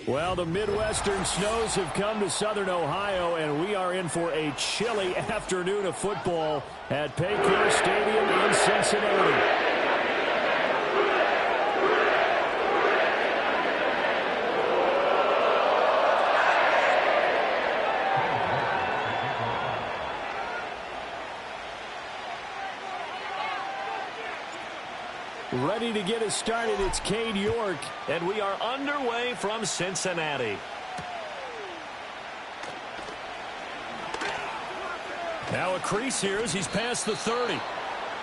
Well, the Midwestern snows have come to Southern Ohio, and we are in for a chilly afternoon of football at Paycor Stadium in Cincinnati. Ready to get us started, it's Cade York. And we are underway from Cincinnati. Now a crease here as he's past the 30.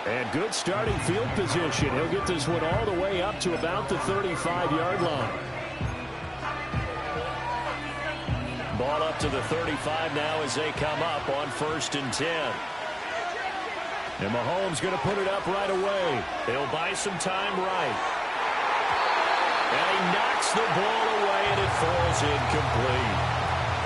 And good starting field position. He'll get this one all the way up to about the 35-yard line. Ball up to the 35 now as they come up on 1st and 10. And Mahomes going to put it up right away. They'll buy some time right. And he knocks the ball away, and it falls incomplete.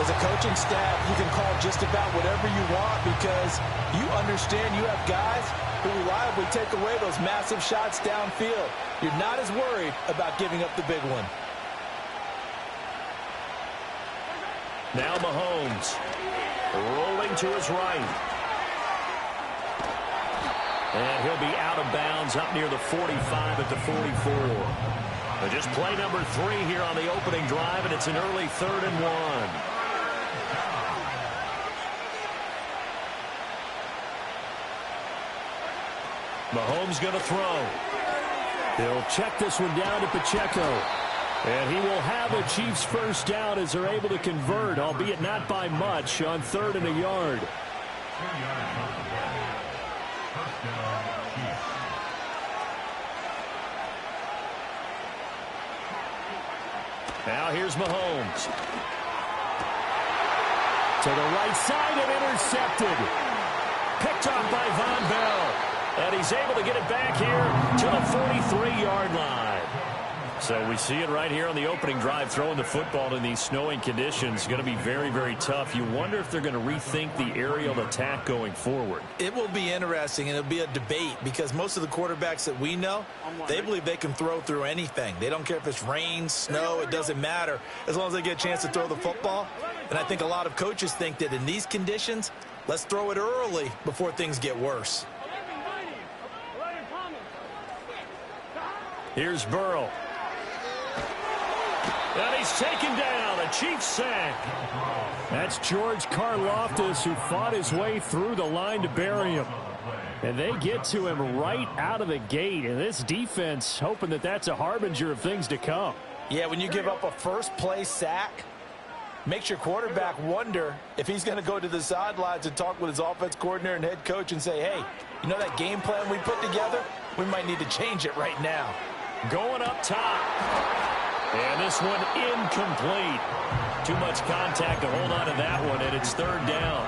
As a coaching staff, you can call just about whatever you want because you understand you have guys who reliably take away those massive shots downfield. You're not as worried about giving up the big one. Now Mahomes rolling to his right. And he'll be out of bounds up near the 45 at the 44. But just play number 3 here on the opening drive, and it's an early 3rd and 1. Mahomes going to throw. He'll check this one down to Pacheco. And he will have a Chiefs first down as they're able to convert, albeit not by much, on 3rd and a yard. Now here's Mahomes. To the right side and intercepted. Picked off by Von Bell. And he's able to get it back here to the 43-yard line. So we see it right here on the opening drive. Throwing the football in these snowing conditions is going to be very, very tough. You wonder if they're going to rethink the aerial attack going forward. It will be interesting, and it'll be a debate because most of the quarterbacks that we know, they believe they can throw through anything. They don't care if it's rain, snow, it doesn't matter as long as they get a chance to throw the football. And I think a lot of coaches think that in these conditions, let's throw it early before things get worse. Here's Burrow. And he's taken down. A Chiefs sack. That's George Karlaftis, who fought his way through the line to bury him. And they get to him right out of the gate. And this defense hoping that that's a harbinger of things to come. Yeah, when you give up a first-play sack, makes your quarterback wonder if he's going to go to the sidelines and talk with his offense coordinator and head coach and say, hey, you know that game plan we put together? We might need to change it right now. Going up top. And this one incomplete. Too much contact to hold on to that one, and it's 3rd down.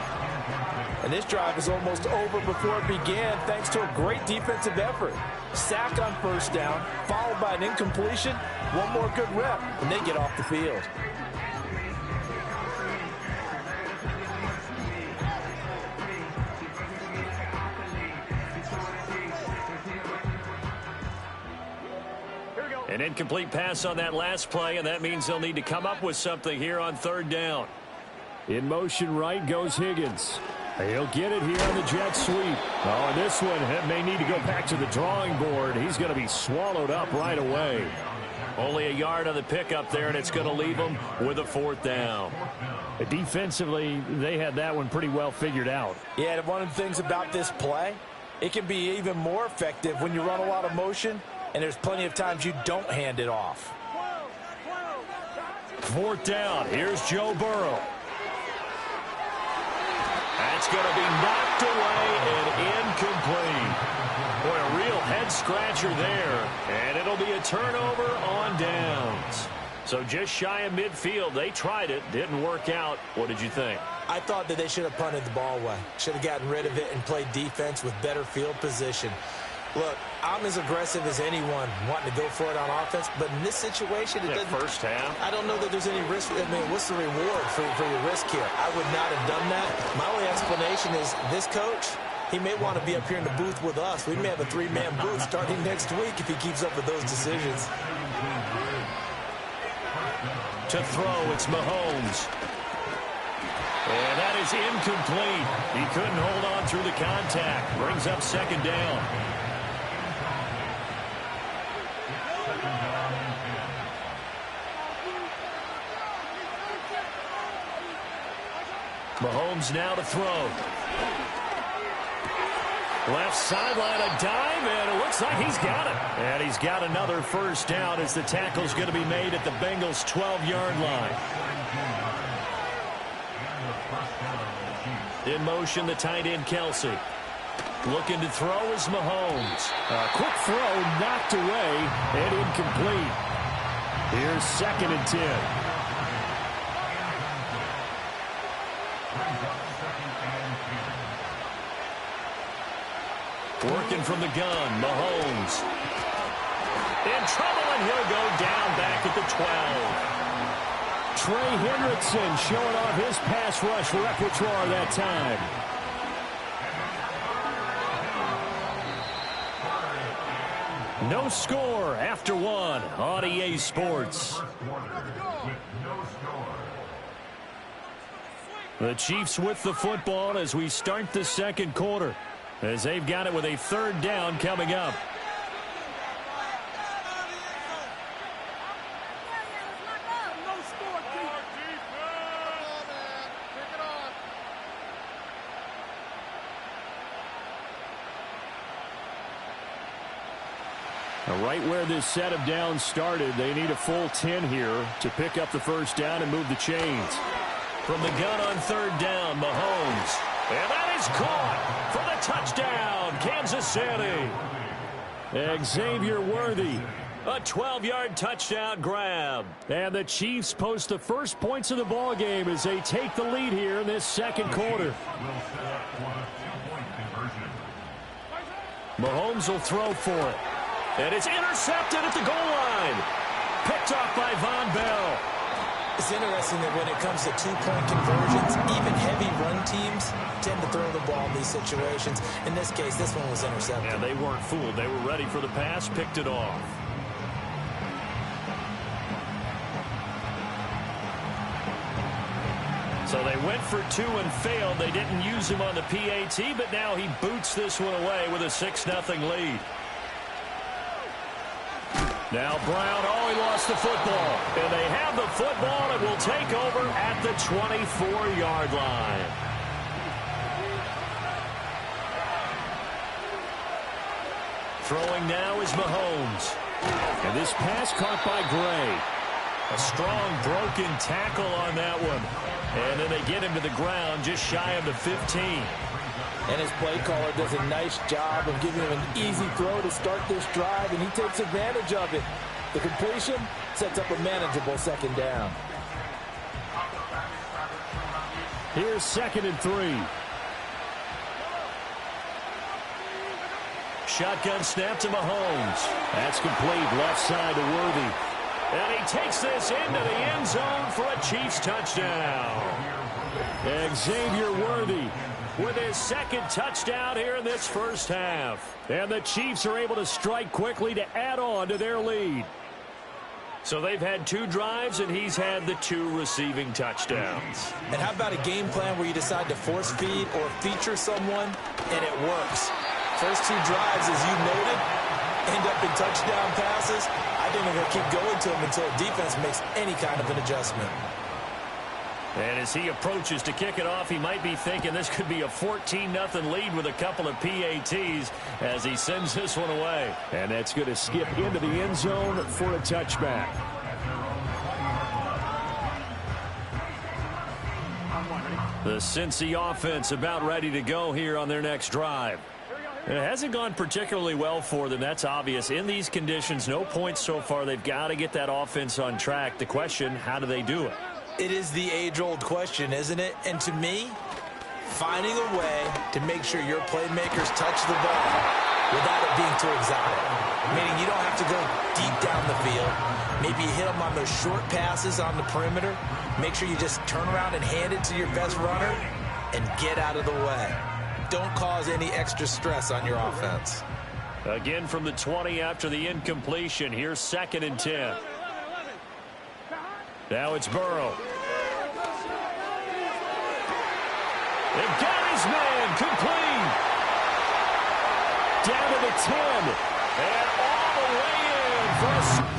And this drive is almost over before it began thanks to a great defensive effort. Sack on 1st down, followed by an incompletion. One more good rep, and they get off the field. An incomplete pass on that last play, and that means they'll need to come up with something here on 3rd down. In motion right goes Higgins. He'll get it here on the jet sweep. Oh, and this one may need to go back to the drawing board. He's going to be swallowed up right away. Only a yard on the pickup there, and it's going to leave them with a 4th down. Defensively, they had that one pretty well figured out. Yeah, and one of the things about this play, it can be even more effective when you run a lot of motion, and there's plenty of times you don't hand it off. 4th down. Here's Joe Burrow. That's going to be knocked away and incomplete. Boy, a real head-scratcher there. And it'll be a turnover on downs. So just shy of midfield. They tried it. Didn't work out. What did you think? I thought that they should have punted the ball away. Should have gotten rid of it and played defense with better field position. Look, I'm as aggressive as anyone wanting to go for it on offense, but in this situation, it doesn't. First half. I don't know that there's any risk. I mean, what's the reward for your risk here? I would not have done that. My only explanation is this coach, he may want to be up here in the booth with us. We may have a 3-man booth starting next week if he keeps up with those decisions. To throw, it's Mahomes. And that is incomplete. He couldn't hold on through the contact. Brings up 2nd down. Mahomes now to throw. Left sideline, a dive, and it looks like he's got it. And he's got another 1st down as the tackle's going to be made at the Bengals' 12-yard line. In motion, the tight end, Kelsey. Looking to throw is Mahomes. A quick throw knocked away and incomplete. Here's 2nd and 10. Working from the gun, Mahomes. In trouble, and he'll go down back at the 12. Trey Hendrickson showing off his pass rush repertoire that time. No score after 1 on EA Sports. The Chiefs with the football as we start the 2nd quarter, as they've got it with a 3rd down coming up. Right where this set of downs started, they need a full 10 here to pick up the 1st down and move the chains. From the gun on 3rd down, Mahomes. And that is caught for the touchdown, Kansas City. Xavier Worthy. A 12-yard touchdown grab. And the Chiefs post the first points of the ball game as they take the lead here in this 2nd quarter. Mahomes will throw for it. And it's intercepted at the goal line. Picked off by Von Bell. It's interesting that when it comes to 2-point conversions, even heavy run teams tend to throw the ball in these situations. In this case, this one was intercepted. Yeah, they weren't fooled. They were ready for the pass, picked it off. So they went for 2 and failed. They didn't use him on the PAT, but now he boots this one away with a 6-0 lead. Now Brown, he lost the football. And they have the football and will take over at the 24-yard line. Throwing now is Mahomes. And this pass caught by Gray. A strong broken tackle on that one. And then they get him to the ground just shy of the 15. And his play caller does a nice job of giving him an easy throw to start this drive, and he takes advantage of it. The completion sets up a manageable 2nd down. Here's 2nd and 3. Shotgun snap to Mahomes. That's complete, left side to Worthy. And he takes this into the end zone for a Chiefs touchdown. Xavier Worthy with his 2nd touchdown here in this 1st half. And the Chiefs are able to strike quickly to add on to their lead. So they've had 2 drives, and he's had the 2 receiving touchdowns. And how about a game plan where you decide to force feed or feature someone, and it works? First 2 drives, as you noted, end up in touchdown passes. I think they're going to keep going to him until defense makes any kind of an adjustment. And as he approaches to kick it off, he might be thinking this could be a 14-0 lead with a couple of PATs as he sends this one away. And that's going to skip into the end zone for a touchback. The Cincy offense about ready to go here on their next drive. It hasn't gone particularly well for them. That's obvious. In these conditions, no points so far. They've got to get that offense on track. The question, how do they do it? It is the age-old question, isn't it? And to me, finding a way to make sure your playmakers touch the ball without it being too exotic. Meaning you don't have to go deep down the field. Maybe you hit them on those short passes on the perimeter. Make sure you just turn around and hand it to your best runner and get out of the way. Don't cause any extra stress on your offense. Again from the 20 after the incompletion. Here's 2nd and 10. Now it's Burrow. They've got his man complete. Down to the 10. And all the way in for a...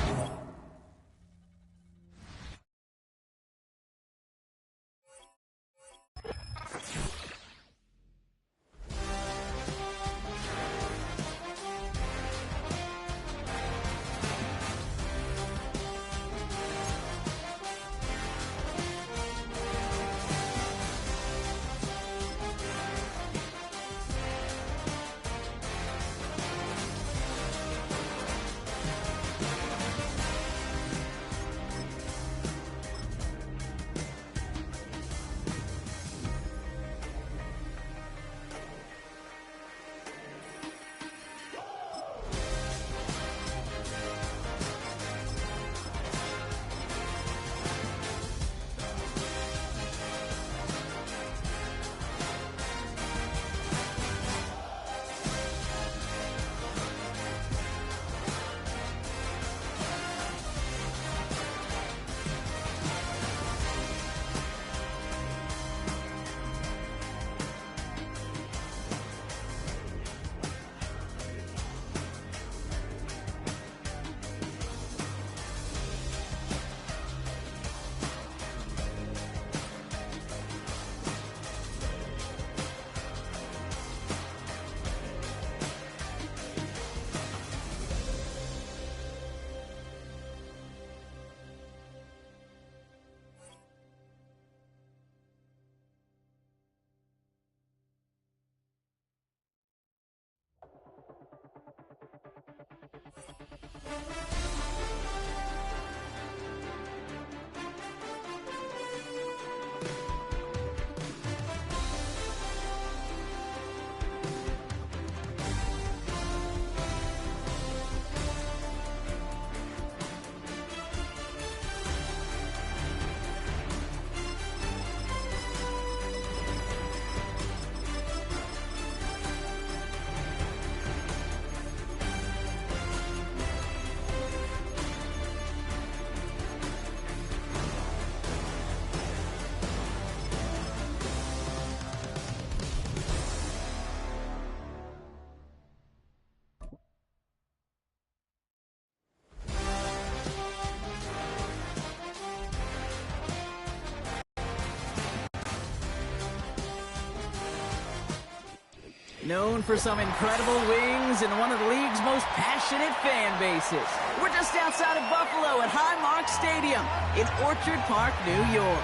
Known for some incredible wings and one of the league's most passionate fan bases. We're just outside of Buffalo at Highmark Stadium in Orchard Park, New York.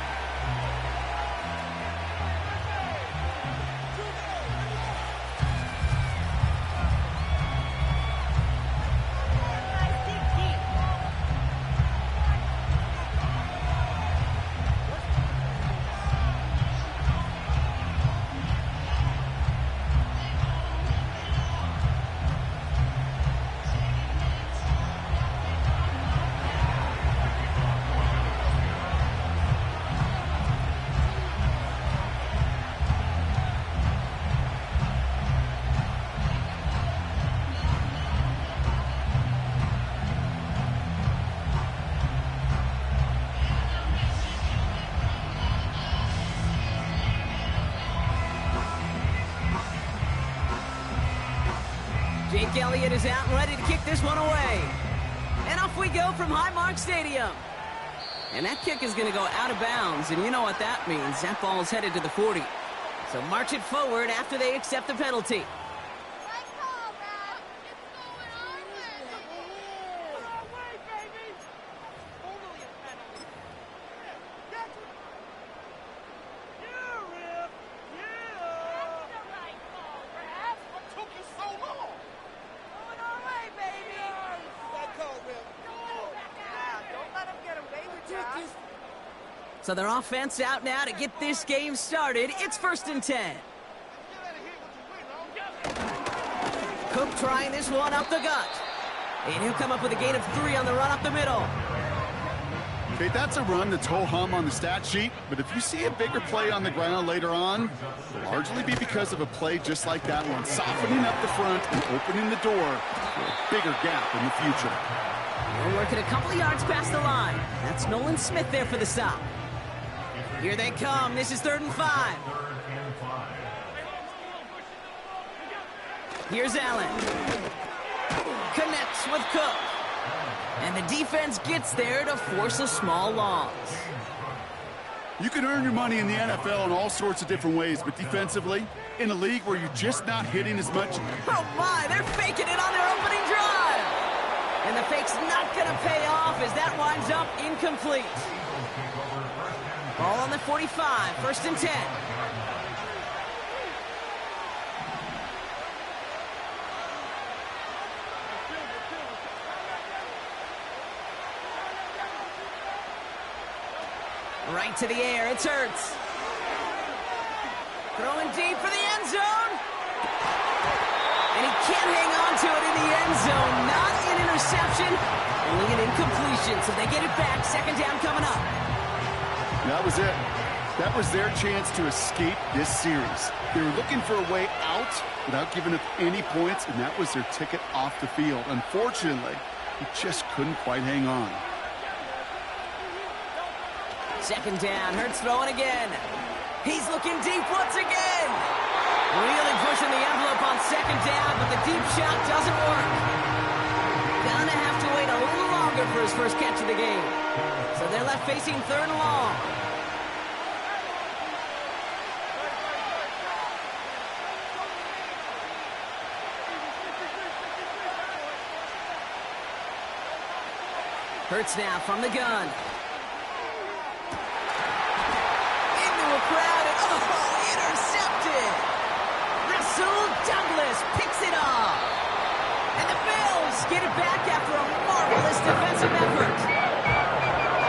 Jake Elliott is out and ready to kick this one away. And off we go from Highmark Stadium. And that kick is going to go out of bounds, and you know what that means. That ball is headed to the 40. So march it forward after they accept the penalty. So their offense out now to get this game started. It's 1st and 10. Cook trying this one up the gut. And he'll come up with a gain of 3 on the run up the middle. Okay, that's a run that's ho-hum on the stat sheet, but if you see a bigger play on the ground later on, it'll largely be because of a play just like that one, softening up the front and opening the door for a bigger gap in the future. We're working a couple of yards past the line. That's Nolan Smith there for the stop. Here they come. This is 3rd and 5. Here's Allen. Connects with Cook. And the defense gets there to force a small loss. You can earn your money in the NFL in all sorts of different ways, but defensively, in a league where you're just not hitting as much. Oh my, they're faking it on their opening drive. And the fake's not going to pay off as that winds up incomplete. Ball on the 45, 1st and 10. Right to the air, it's Hurts. Throwing deep for the end zone. And he can't hang on to it in the end zone. Not an interception, only an incompletion. So they get it back, 2nd down coming up. That was it. That was their chance to escape this series. They were looking for a way out without giving up any points, and that was their ticket off the field. Unfortunately, he just couldn't quite hang on. 2nd down, Hurts throwing again. He's looking deep once again. Really pushing the envelope on 2nd down, but the deep shot doesn't work. Gonna have to wait a little longer for his first catch of the game. So they're left facing 3rd and long. Hurts now from the gun. Crowded. Oh, intercepted. Rasul Douglas picks it off. And the Bills get it back after a marvelous defensive effort.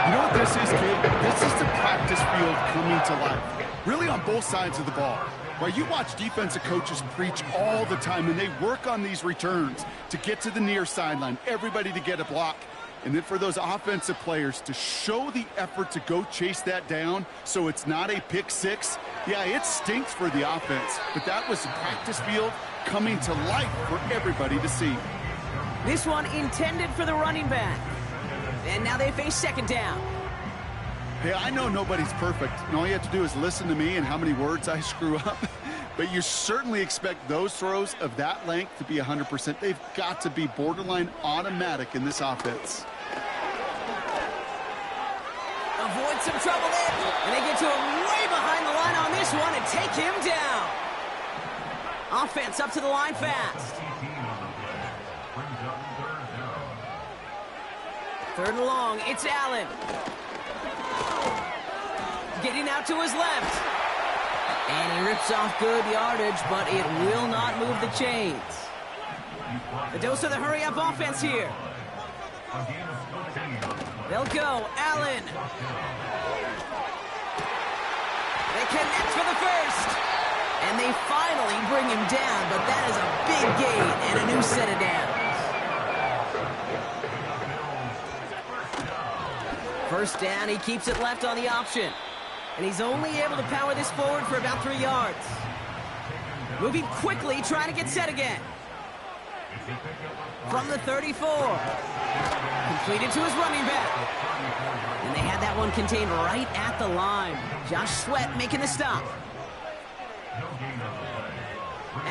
You know what this is, kid? This is the practice field coming to life. Really on both sides of the ball. Right, you watch defensive coaches preach all the time, and they work on these returns to get to the near sideline, everybody to get a block. And then for those offensive players to show the effort to go chase that down so it's not a pick six, yeah, it stinks for the offense. But that was the practice field coming to life for everybody to see. This one intended for the running back. And now they face 2nd down. Hey, I know nobody's perfect, and all you have to do is listen to me and how many words I screw up. But you certainly expect those throws of that length to be 100%. They've got to be borderline automatic in this offense. Avoid some trouble there. And they get to him way behind the line on this one and take him down. Offense up to the line fast. 3rd and long, it's Allen. Getting out to his left. And he rips off good yardage, but it will not move the chains. The dose of the hurry-up offense here. They'll go. Allen. They connect for the first. And they finally bring him down, but that is a big gain and a new set of downs. 1st down, he keeps it left on the option. And he's only able to power this forward for about 3 yards. Moving quickly, trying to get set again. From the 34. Completed to his running back. And they had that one contained right at the line. Josh Sweat making the stop.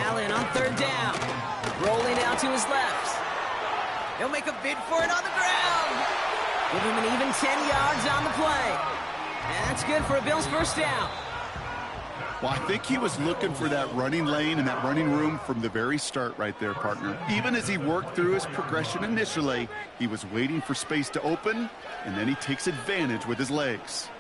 Allen on 3rd down. Rolling out to his left. He'll make a bid for it on the ground. Give him an even 10 yards on the play. And that's good for a Bills 1st down. Well, I think he was looking for that running lane and that running room from the very start right there, partner. Even as he worked through his progression initially, he was waiting for space to open, and then he takes advantage with his legs.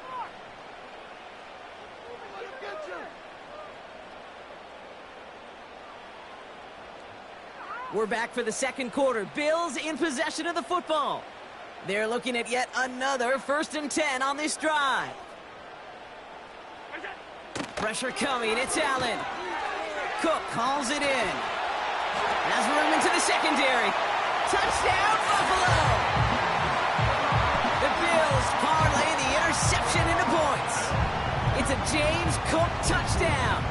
We're back for the 2nd quarter. Bills in possession of the football. They're looking at yet another 1st and 10 on this drive. Pressure coming. It's Allen. Cook calls it in. Has room into the secondary. Touchdown, Buffalo! The Bills parlay the interception into points. It's a James Cook touchdown.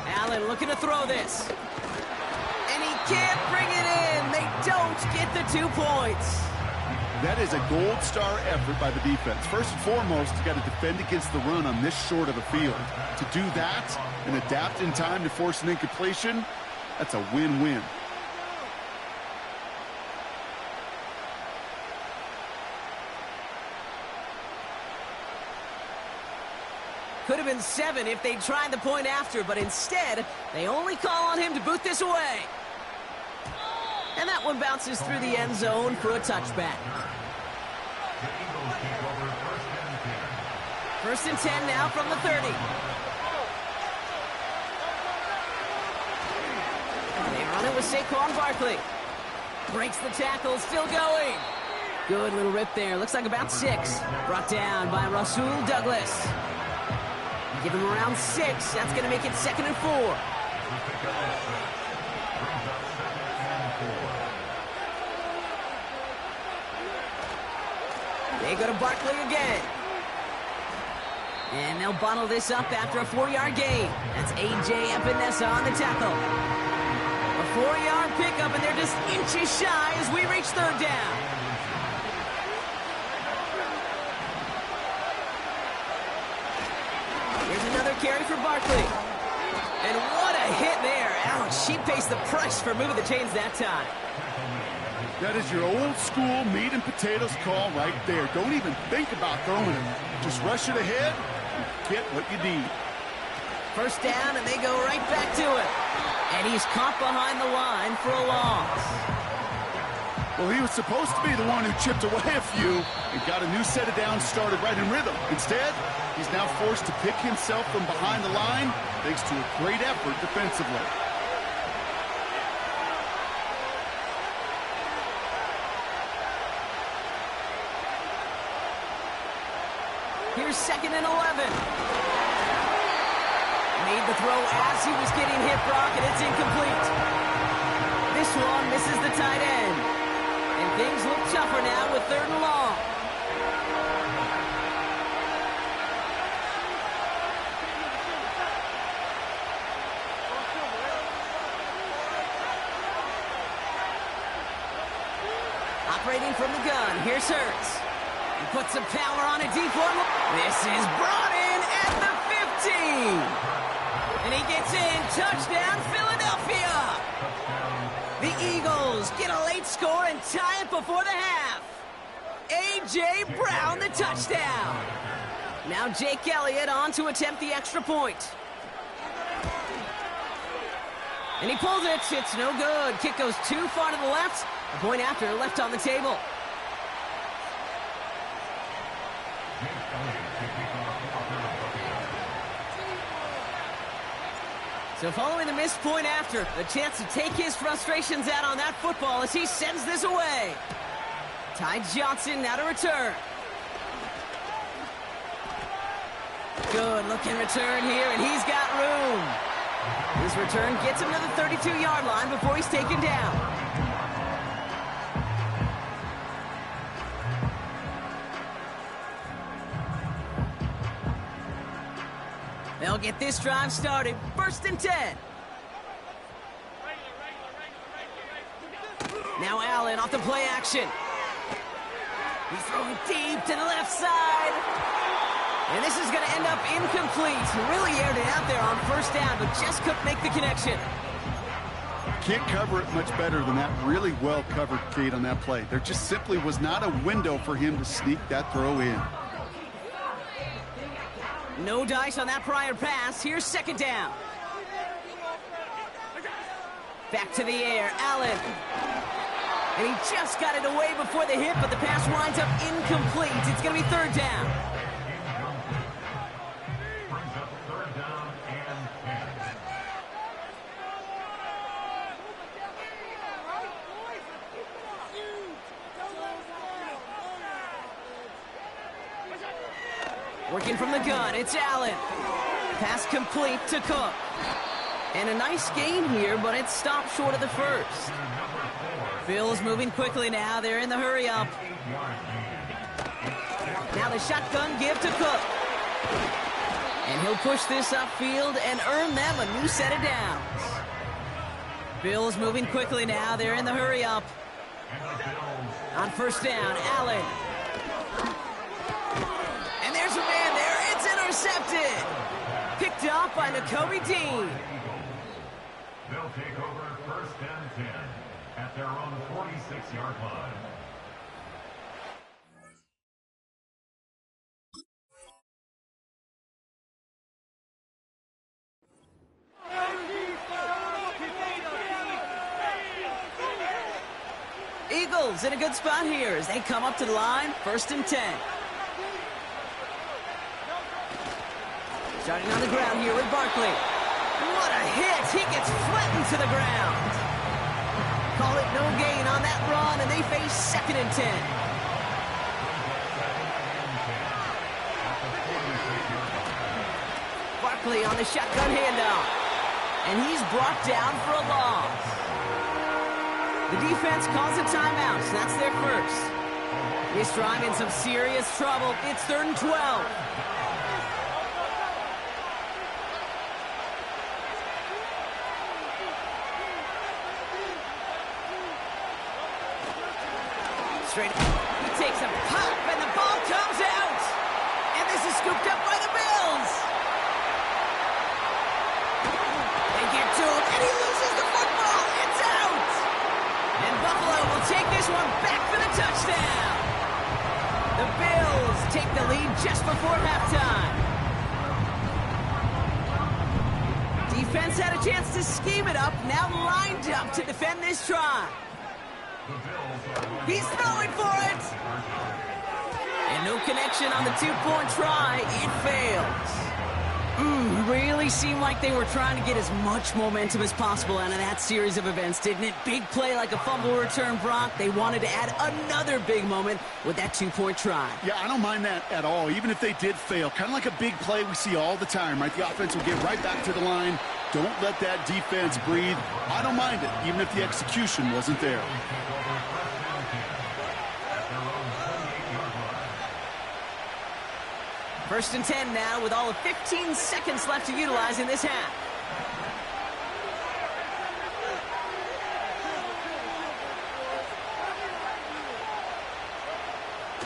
Allen looking to throw this. And he can't bring it in. They don't get the 2 points. That is a gold star effort by the defense. First and foremost, you got to defend against the run on this short of a field. To do that and adapt in time to force an incompletion, that's a win-win. Could have been 7 if they tried the point after, but instead, they only call on him to boot this away. And that one bounces through the end zone for a touchback. First and 10 now from the 30. They run it with Saquon Barkley. Breaks the tackle, still going. Good little rip there. Looks like about 6. Brought down by Rasul Douglas. Give him around 6. That's going to make it 2nd and 4. They go to Barkley again. And they'll bottle this up after a 4-yard gain. That's A.J. Epinesa on the tackle. A 4-yard pickup, and they're just inches shy as we reach 3rd down. Here's another carry for Barkley. And what a hit there. Ouch, she pays the price for moving the chains that time. That is your old school meat and potatoes call right there. Don't even think about throwing it. Just rush it ahead and get what you need. First down, and they go right back to it. And he's caught behind the line for a loss. Well, he was supposed to be the one who chipped away a few and got a new set of downs started right in rhythm. Instead, he's now forced to pick himself from behind the line thanks to a great effort defensively. Here's 2nd and 11. Made the throw as he was getting hit, Brock, and it's incomplete. This one misses the tight end. And things look tougher now with 3rd and long. Operating from the gun, here's Hurts. He puts some power on a deep one. This is brought in at the 15. And he gets in. Touchdown, Philadelphia. The Eagles get a late score and tie it before the half. A.J. Brown, the touchdown. Now Jake Elliott on to attempt the extra point. And he pulls it. It's no good. Kick goes too far to the left. The point after left on the table. So following the missed point after, the chance to take his frustrations out on that football as he sends this away. Ty Johnson now to return. Good looking return here, and he's got room. His return gets him to the 32-yard line before he's taken down. They'll get this drive started. 1st and 10. Now Allen off the play action. He's throwing deep to the left side. And this is going to end up incomplete. Really aired it out there on 1st down, but just couldn't make the connection. Can't cover it much better than that. Really well covered, Kate, on that play. There just simply was not a window for him to sneak that throw in. No dice on that prior pass. Here's 2nd down. Back to the air, Allen. And he just got it away before the hit, but the pass winds up incomplete. It's going to be 3rd down. Working from the gun, it's Allen. Pass complete to Cook. And a nice gain here, but it's stopped short of the first. Bills moving quickly now. They're in the hurry-up. Now the shotgun give to Cook. And he'll push this upfield and earn them a new set of downs. Bills moving quickly now. They're in the hurry-up. On first down, Allen. And there's a man there. It's intercepted. Picked up by Nakobe Dean. They'll take over first and 10 at their own 46-yard line. Eagles in a good spot here as they come up to the line, first and 10. Starting on the ground here with Barkley. What a hit! He gets flattened to the ground. Call it no gain on that run, and they face second and 10. Barkley on the shotgun handoff. And he's brought down for a loss. The defense calls a timeout, so that's their first. This drive in some serious trouble. It's 3rd and 12. Straight. He takes a pop, and the ball comes out. And this is scooped up by the Bills. They get to him, and he loses the football. It's out. And Buffalo will take this one back for the touchdown. The Bills take the lead just before halftime. Defense had a chance to scheme it up, now lined up to defend this drive. He's throwing for it. And no connection on the two-point try. It fails. Really seemed like they were trying to get as much momentum as possible out of that series of events, didn't it? Big play like a fumble return, Brock. They wanted to add another big moment with that two-point try. Yeah, I don't mind that at all, even if they did fail. Kind of like a big play we see all the time, right? The offense will get right back to the line. Don't let that defense breathe. I don't mind it, even if the execution wasn't there. First and 10 now with all of 15 seconds left to utilize in this half.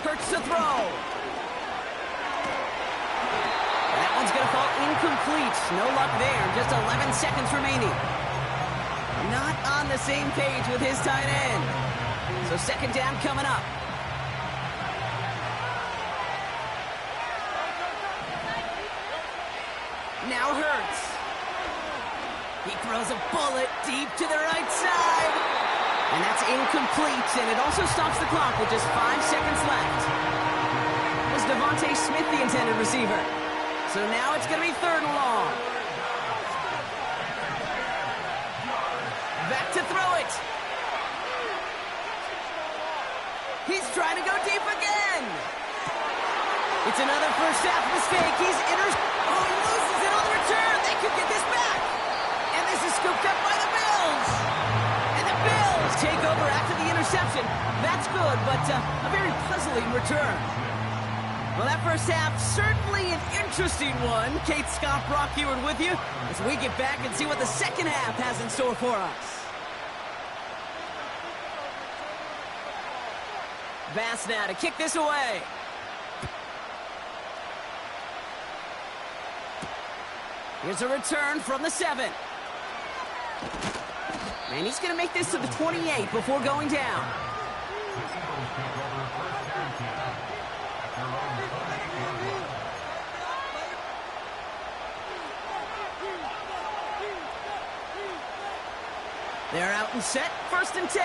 Hurts to throw. That one's going to fall incomplete. No luck there. Just 11 seconds remaining. Not on the same page with his tight end. So second down coming up. Now Hurts. He throws a bullet deep to the right side. And that's incomplete, and it also stops the clock with just 5 seconds left. Was Devontae Smith the intended receiver? So now it's going to be 3rd and long. Back to throw it. He's trying to go deep again. It's another first half mistake. He loses it on the return. They could get this back. And this is scooped up by the Bills. And the Bills take over after the interception. That's good, but a very puzzling return. Well, that first half, certainly an interesting one. Kate Scott, Brock Eward with you as we get back and see what the second half has in store for us. Bass now to kick this away. Here's a return from the 7. And he's going to make this to the 28 before going down. They're out and set, 1st and 10.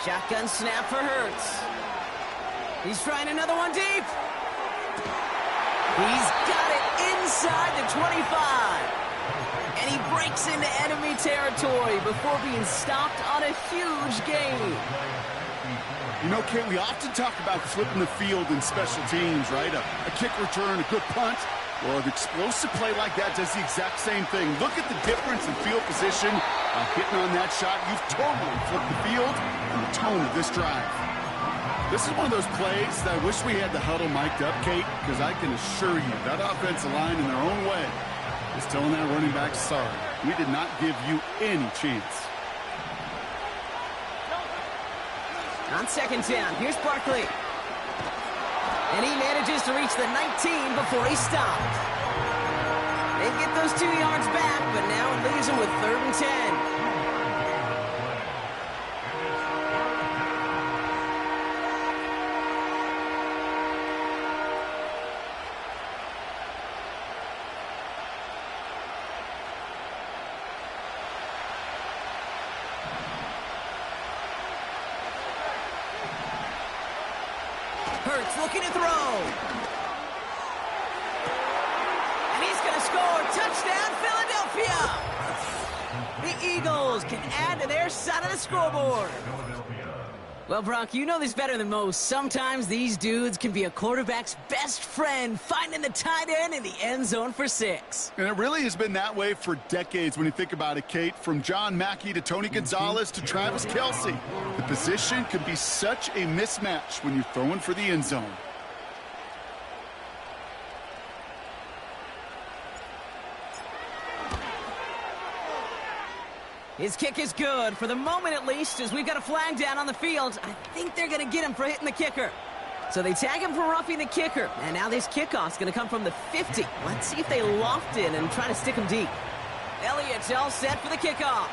Shotgun snap for Hurts. He's trying another one deep. He's got it inside the 25. And he breaks into enemy territory before being stopped on a huge gain. You know, Kate, we often talk about flipping the field in special teams, right? A kick return, a good punt. Well, an explosive play like that does the exact same thing. Look at the difference in field position. Hitting on that shot, you've totally flipped the field and the tone of this drive. This is one of those plays that I wish we had the huddle mic'd up, Kate, because I can assure you that offensive line in their own way is telling that running back, sorry, we did not give you any chance. On second down, here's Barkley. And he manages to reach the 19 before he stopped. They get those 2 yards back, but now it leaves him with 3rd and 10. Hurts looking to throw. And he's going to score. Touchdown, Philadelphia. The Eagles can add to their side of the scoreboard. Well, Brock, you know this better than most. Sometimes these dudes can be a quarterback's best friend, finding the tight end in the end zone for 6. And it really has been that way for decades when you think about it, Kate. From John Mackey to Tony Gonzalez to Travis Kelce. The position can be such a mismatch when you're throwing for the end zone. His kick is good, for the moment at least, as we've got a flag down on the field. I think they're going to get him for hitting the kicker. So they tag him for roughing the kicker. And now this kickoff's going to come from the 50. Let's see if they loft it and try to stick him deep. Elliott's all set for the kickoff.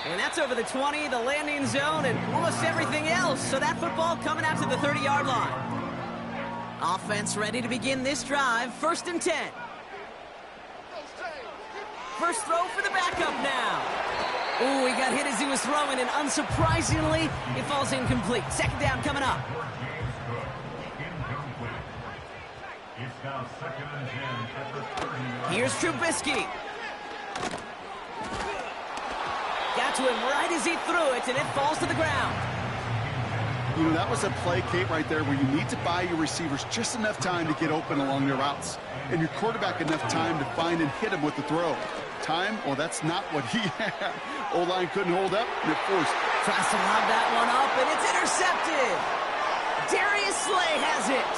And that's over the 20, the landing zone, and almost everything else. So that football coming out to the 30-yard line. Offense ready to begin this drive. 1st and 10. First throw for the backup now. Ooh, he got hit as he was throwing, and unsurprisingly, it falls incomplete. 2nd down coming up. Here's Trubisky. Got to him right as he threw it, and it falls to the ground. You know, that was a play, Kate, right there where you need to buy your receivers just enough time to get open along their routes. And your quarterback enough time to find and hit him with the throw. Time? Well, that's not what he had. O-line couldn't hold up, and it forced. Tries to lob that one up, and it's intercepted. Darius Slay has it.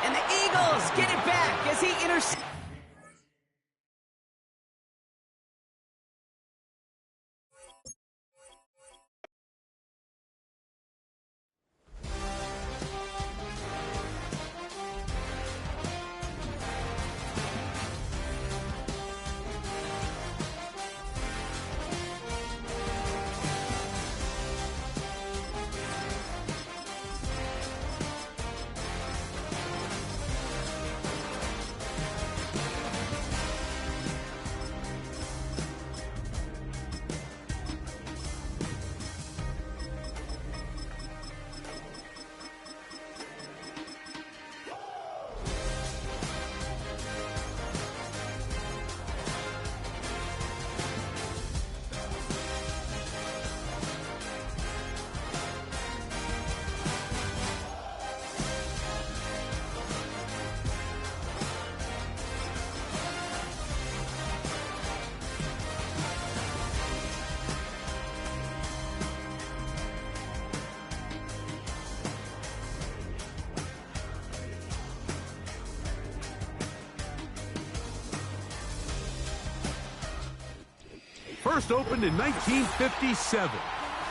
And the Eagles get it back as he intercepts. First opened in 1957.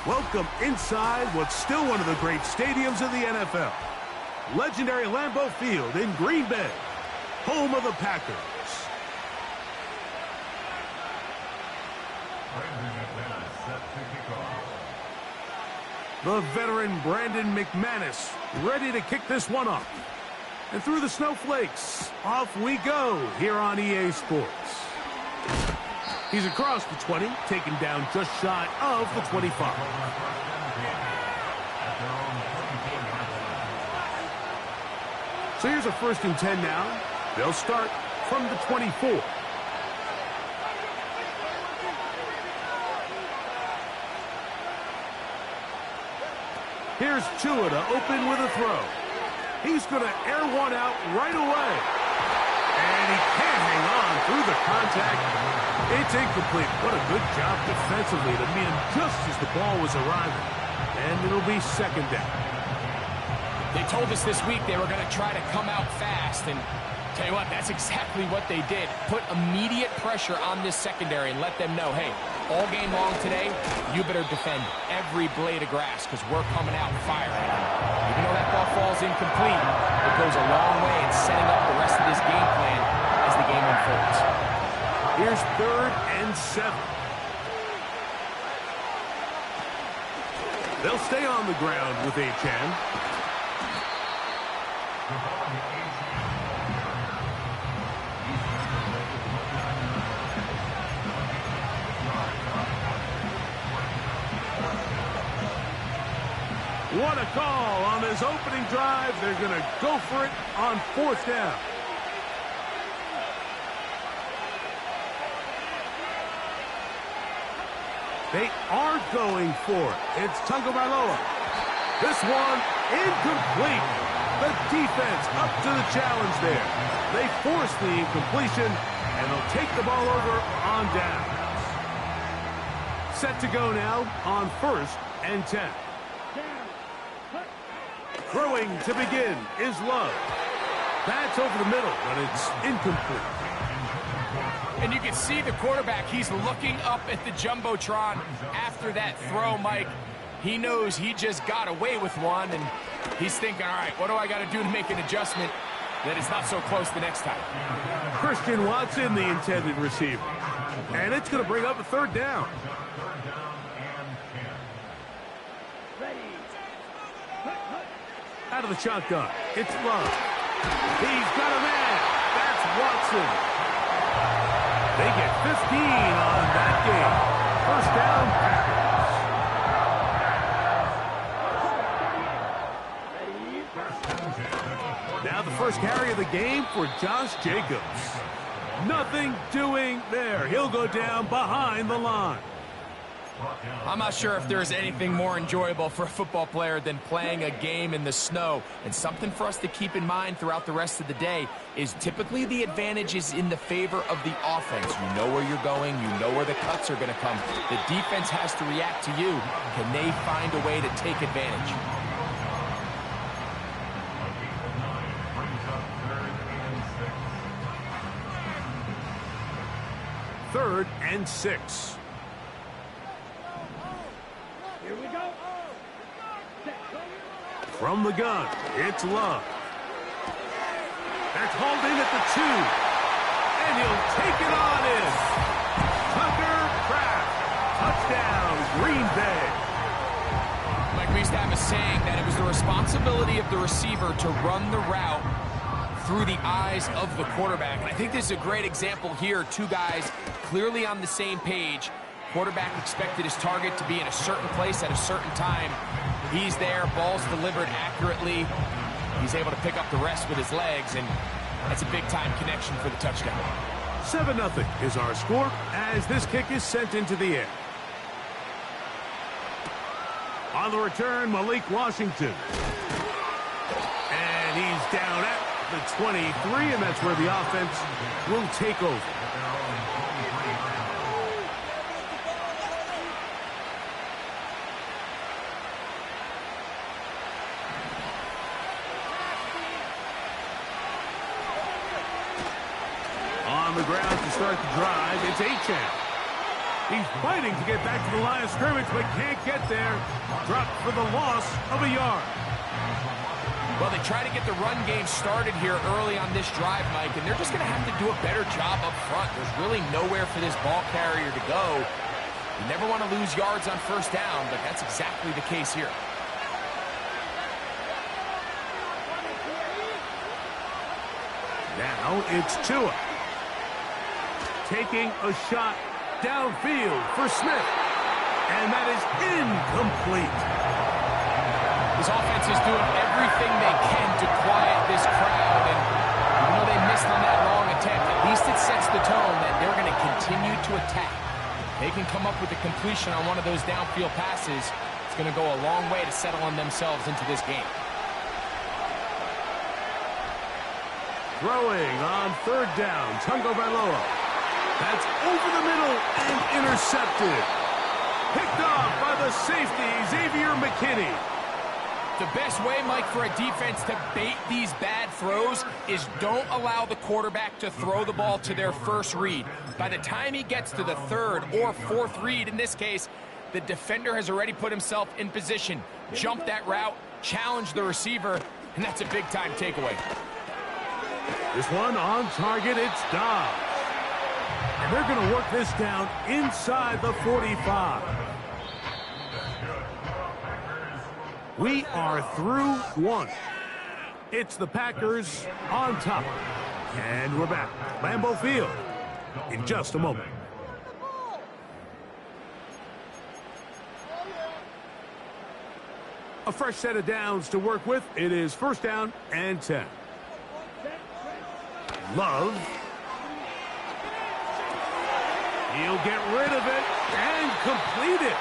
Welcome inside what's still one of the great stadiums of the NFL. Legendary Lambeau Field in Green Bay, home of the Packers. The veteran Brandon McManus ready to kick this one off. And through the snowflakes, off we go here on EA Sports. He's across the 20, taken down just shy of the 25. So here's a 1st and 10 now. They'll start from the 24. Here's Tua to open with a throw. He's going to air one out right away. And he can't hang on through the contact. It's incomplete. What a good job defensively to meet him just as the ball was arriving. And it'll be second down. They told us this week they were going to try to come out fast, and tell you what, that's exactly what they did. Put immediate pressure on this secondary and let them know, hey, all game long today, you better defend every blade of grass because we're coming out firing. Even though that ball falls incomplete, it goes a long way in setting up the rest of this game plan as the game unfolds. Here's 3rd and 7. They'll stay on the ground with Achane. What a call on this opening drive. They're going to go for it on 4th down. They are going for it. It's Tagovailoa. This one incomplete. The defense up to the challenge there. They force the incompletion, and they'll take the ball over on downs. Set to go now on 1st and 10. Throwing to begin is Love. That's over the middle, but it's incomplete. And you can see the quarterback, he's looking up at the Jumbotron after that throw, Mike. He knows he just got away with one, and he's thinking, all right, what do I got to do to make an adjustment that it's not so close the next time? Christian Watson, the intended receiver. And it's going to bring up a 3rd down. Out of the shotgun, it's Love. He's got a man. That's Watson. They get 15 on that game. 1st down, Packers. Now the first carry of the game for Josh Jacobs. Nothing doing there. He'll go down behind the line. I'm not sure if there's anything more enjoyable for a football player than playing a game in the snow. And something for us to keep in mind throughout the rest of the day is typically the advantage is in the favor of the offense. You know where you're going. You know where the cuts are going to come. The defense has to react to you. Can they find a way to take advantage? Third and 6. From the gun, it's Love. That's hauled in at the 2. And he'll take it on in. Tucker Kraft. Touchdown, Green Bay. Mike, we used to have a saying that it was the responsibility of the receiver to run the route through the eyes of the quarterback. And I think this is a great example here. Two guys clearly on the same page. Quarterback expected his target to be in a certain place at a certain time. He's there, ball's delivered accurately. He's able to pick up the rest with his legs, and that's a big-time connection for the touchdown. 7-0 is our score as this kick is sent into the air. On the return, Malik Washington. And he's down at the 23, and that's where the offense will take over. On the ground to start the drive, it's Achane. He's fighting to get back to the line of scrimmage, but can't get there. Dropped for the loss of a yard. Well, they try to get the run game started here early on this drive, Mike, and they're just going to have to do a better job up front. There's really nowhere for this ball carrier to go. You never want to lose yards on 1st down, but that's exactly the case here. Now it's Tua. Taking a shot downfield for Smith. And that is incomplete. This offense is doing everything they can to quiet this crowd. And even though they missed on that the tone that they're going to continue to attack. They can come up with a completion on one of those downfield passes. It's going to go a long way to settling themselves into this game. Throwing on third down, Tagovailoa. That's over the middle and intercepted. Picked off by the safety, Xavier McKinney. The best way, Mike, for a defense to bait these bad throws is don't allow the quarterback to throw the ball to their first read. By the time he gets to the third or fourth read, in this case, the defender has already put himself in position, jumped that route, challenged the receiver, and that's a big-time takeaway. This one on target, it's Dobbs. And they're going to work this down inside the 45. We are through one. It's the Packers on top. And we're back. Lambeau Field in just a moment. A fresh set of downs to work with. It is first down and 10. Love. He'll get rid of it and complete it.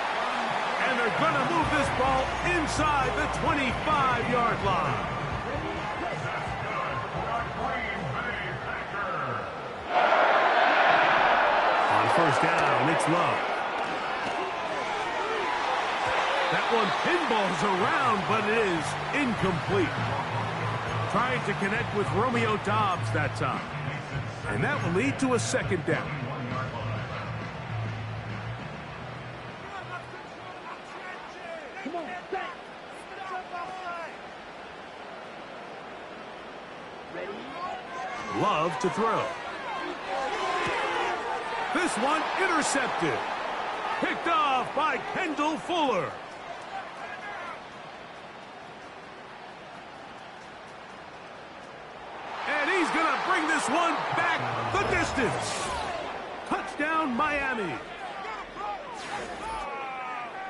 And they're going to move this ball inside the 25-yard line. On first down, it's Love. That one pinballs around, but it is incomplete. Trying to connect with Romeo Dobbs that time. And that will lead to a second down. Love to throw. This one intercepted. Picked off by Kendall Fuller. And he's going to bring this one back the distance. Touchdown, Miami.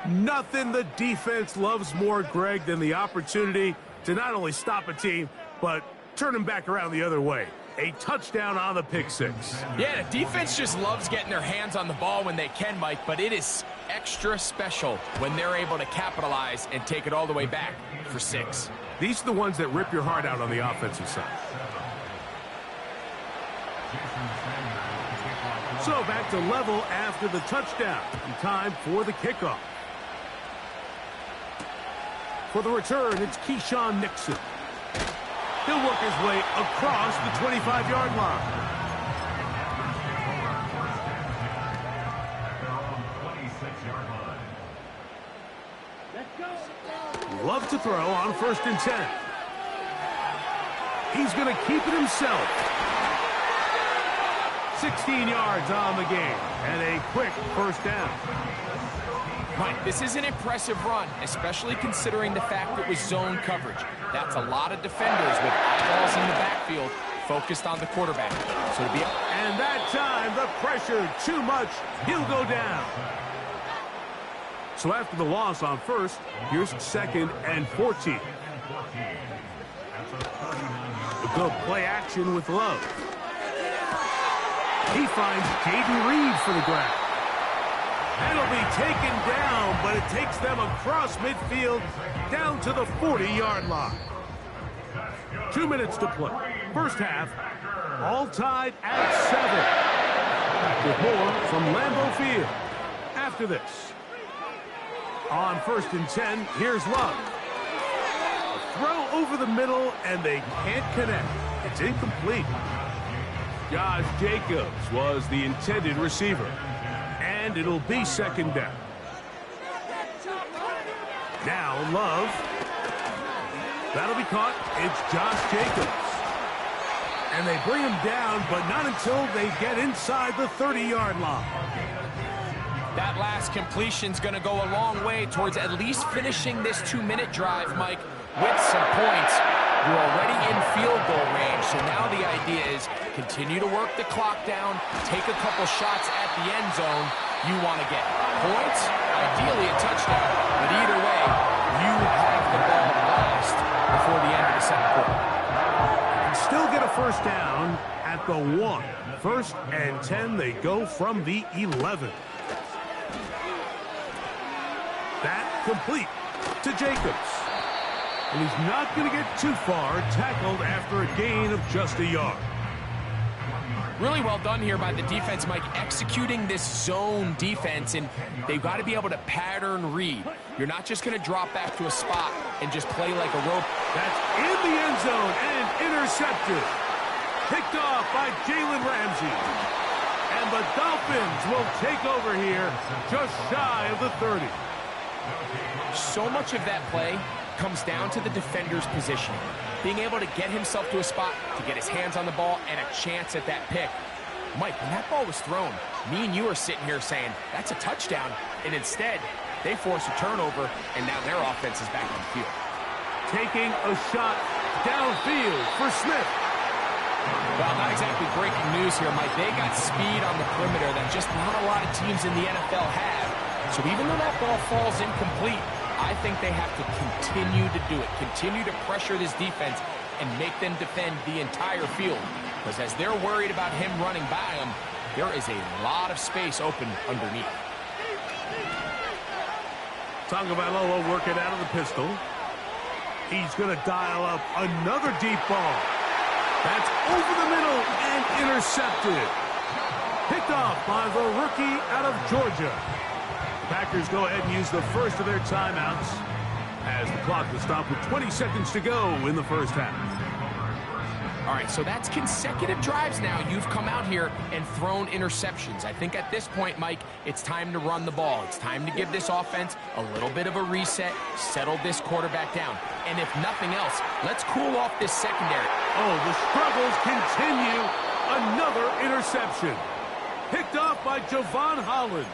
Nothing the defense loves more, Greg, than the opportunity to not only stop a team, but turn them back around the other way. A touchdown on the pick six. Yeah, the defense just loves getting their hands on the ball when they can, Mike, but it is extra special when they're able to capitalize and take it all the way back for 6. These are the ones that rip your heart out on the offensive side. So back to level after the touchdown. And time for the kickoff. For the return, it's Keyshawn Nixon. He'll work his way across the 25-yard line. Love to throw on first and 10. He's going to keep it himself. 16 yards on the game and a quick first down. Mike, this is an impressive run, especially considering the fact it was zone coverage. That's a lot of defenders with eyeballs in the backfield focused on the quarterback. So to be and that time, the pressure too much. He'll go down. So after the loss on first, here's second and 14. We'll go play action with Love. He finds Jaden Reed for the grab. That'll be taken down, but it takes them across midfield down to the 40-yard line. 2 minutes to play. First half, all tied at 7. With more from Lambeau Field after this. On first and 10, here's Love. A throw over the middle, and they can't connect. It's incomplete. Josh Jacobs was the intended receiver. And it'll be second down. Now Love. That'll be caught. It's Josh Jacobs. And they bring him down, but not until they get inside the 30-yard line. That last completion's going to go a long way towards at least finishing this 2-minute drive, Mike, with some points. You're already in field goal range, so now the idea is continue to work the clock down, take a couple shots at the end zone. You want to get points, ideally a touchdown, but either way, you have the ball last before the end of the second quarter. Still get a first down at the 1. 1st and 10, they go from the 11. That complete to Jacobs. And he's not going to get too far, tackled after a gain of just a yard. Really well done here by the defense, Mike, executing this zone defense, and they've got to be able to pattern read. You're not just going to drop back to a spot and just play like a rope. That's in the end zone and intercepted. Picked off by Jalen Ramsey. And the Dolphins will take over here just shy of the 30. So much of that play comes down to the defender's position. Being able to get himself to a spot, to get his hands on the ball, and a chance at that pick. Mike, when that ball was thrown, me and you are sitting here saying, that's a touchdown. And instead, they force a turnover, and now their offense is back on the field. Taking a shot downfield for Smith. Well, not exactly breaking news here, Mike. They got speed on the perimeter that just not a lot of teams in the NFL have. So even though that ball falls incomplete, I think they have to continue to do it, continue to pressure this defense and make them defend the entire field. Because as they're worried about him running by them, there is a lot of space open underneath. Tagovailoa working out of the pistol. He's going to dial up another deep ball. That's over the middle and intercepted. Picked off by the rookie out of Georgia. Packers go ahead and use the first of their timeouts as the clock will stop with 20 seconds to go in the first half. All right, so that's consecutive drives now. You've come out here and thrown interceptions. I think at this point, Mike, it's time to run the ball. It's time to give this offense a little bit of a reset, settle this quarterback down. And if nothing else, let's cool off this secondary. Oh, the struggles continue. Another interception. Picked off by Javon Holland.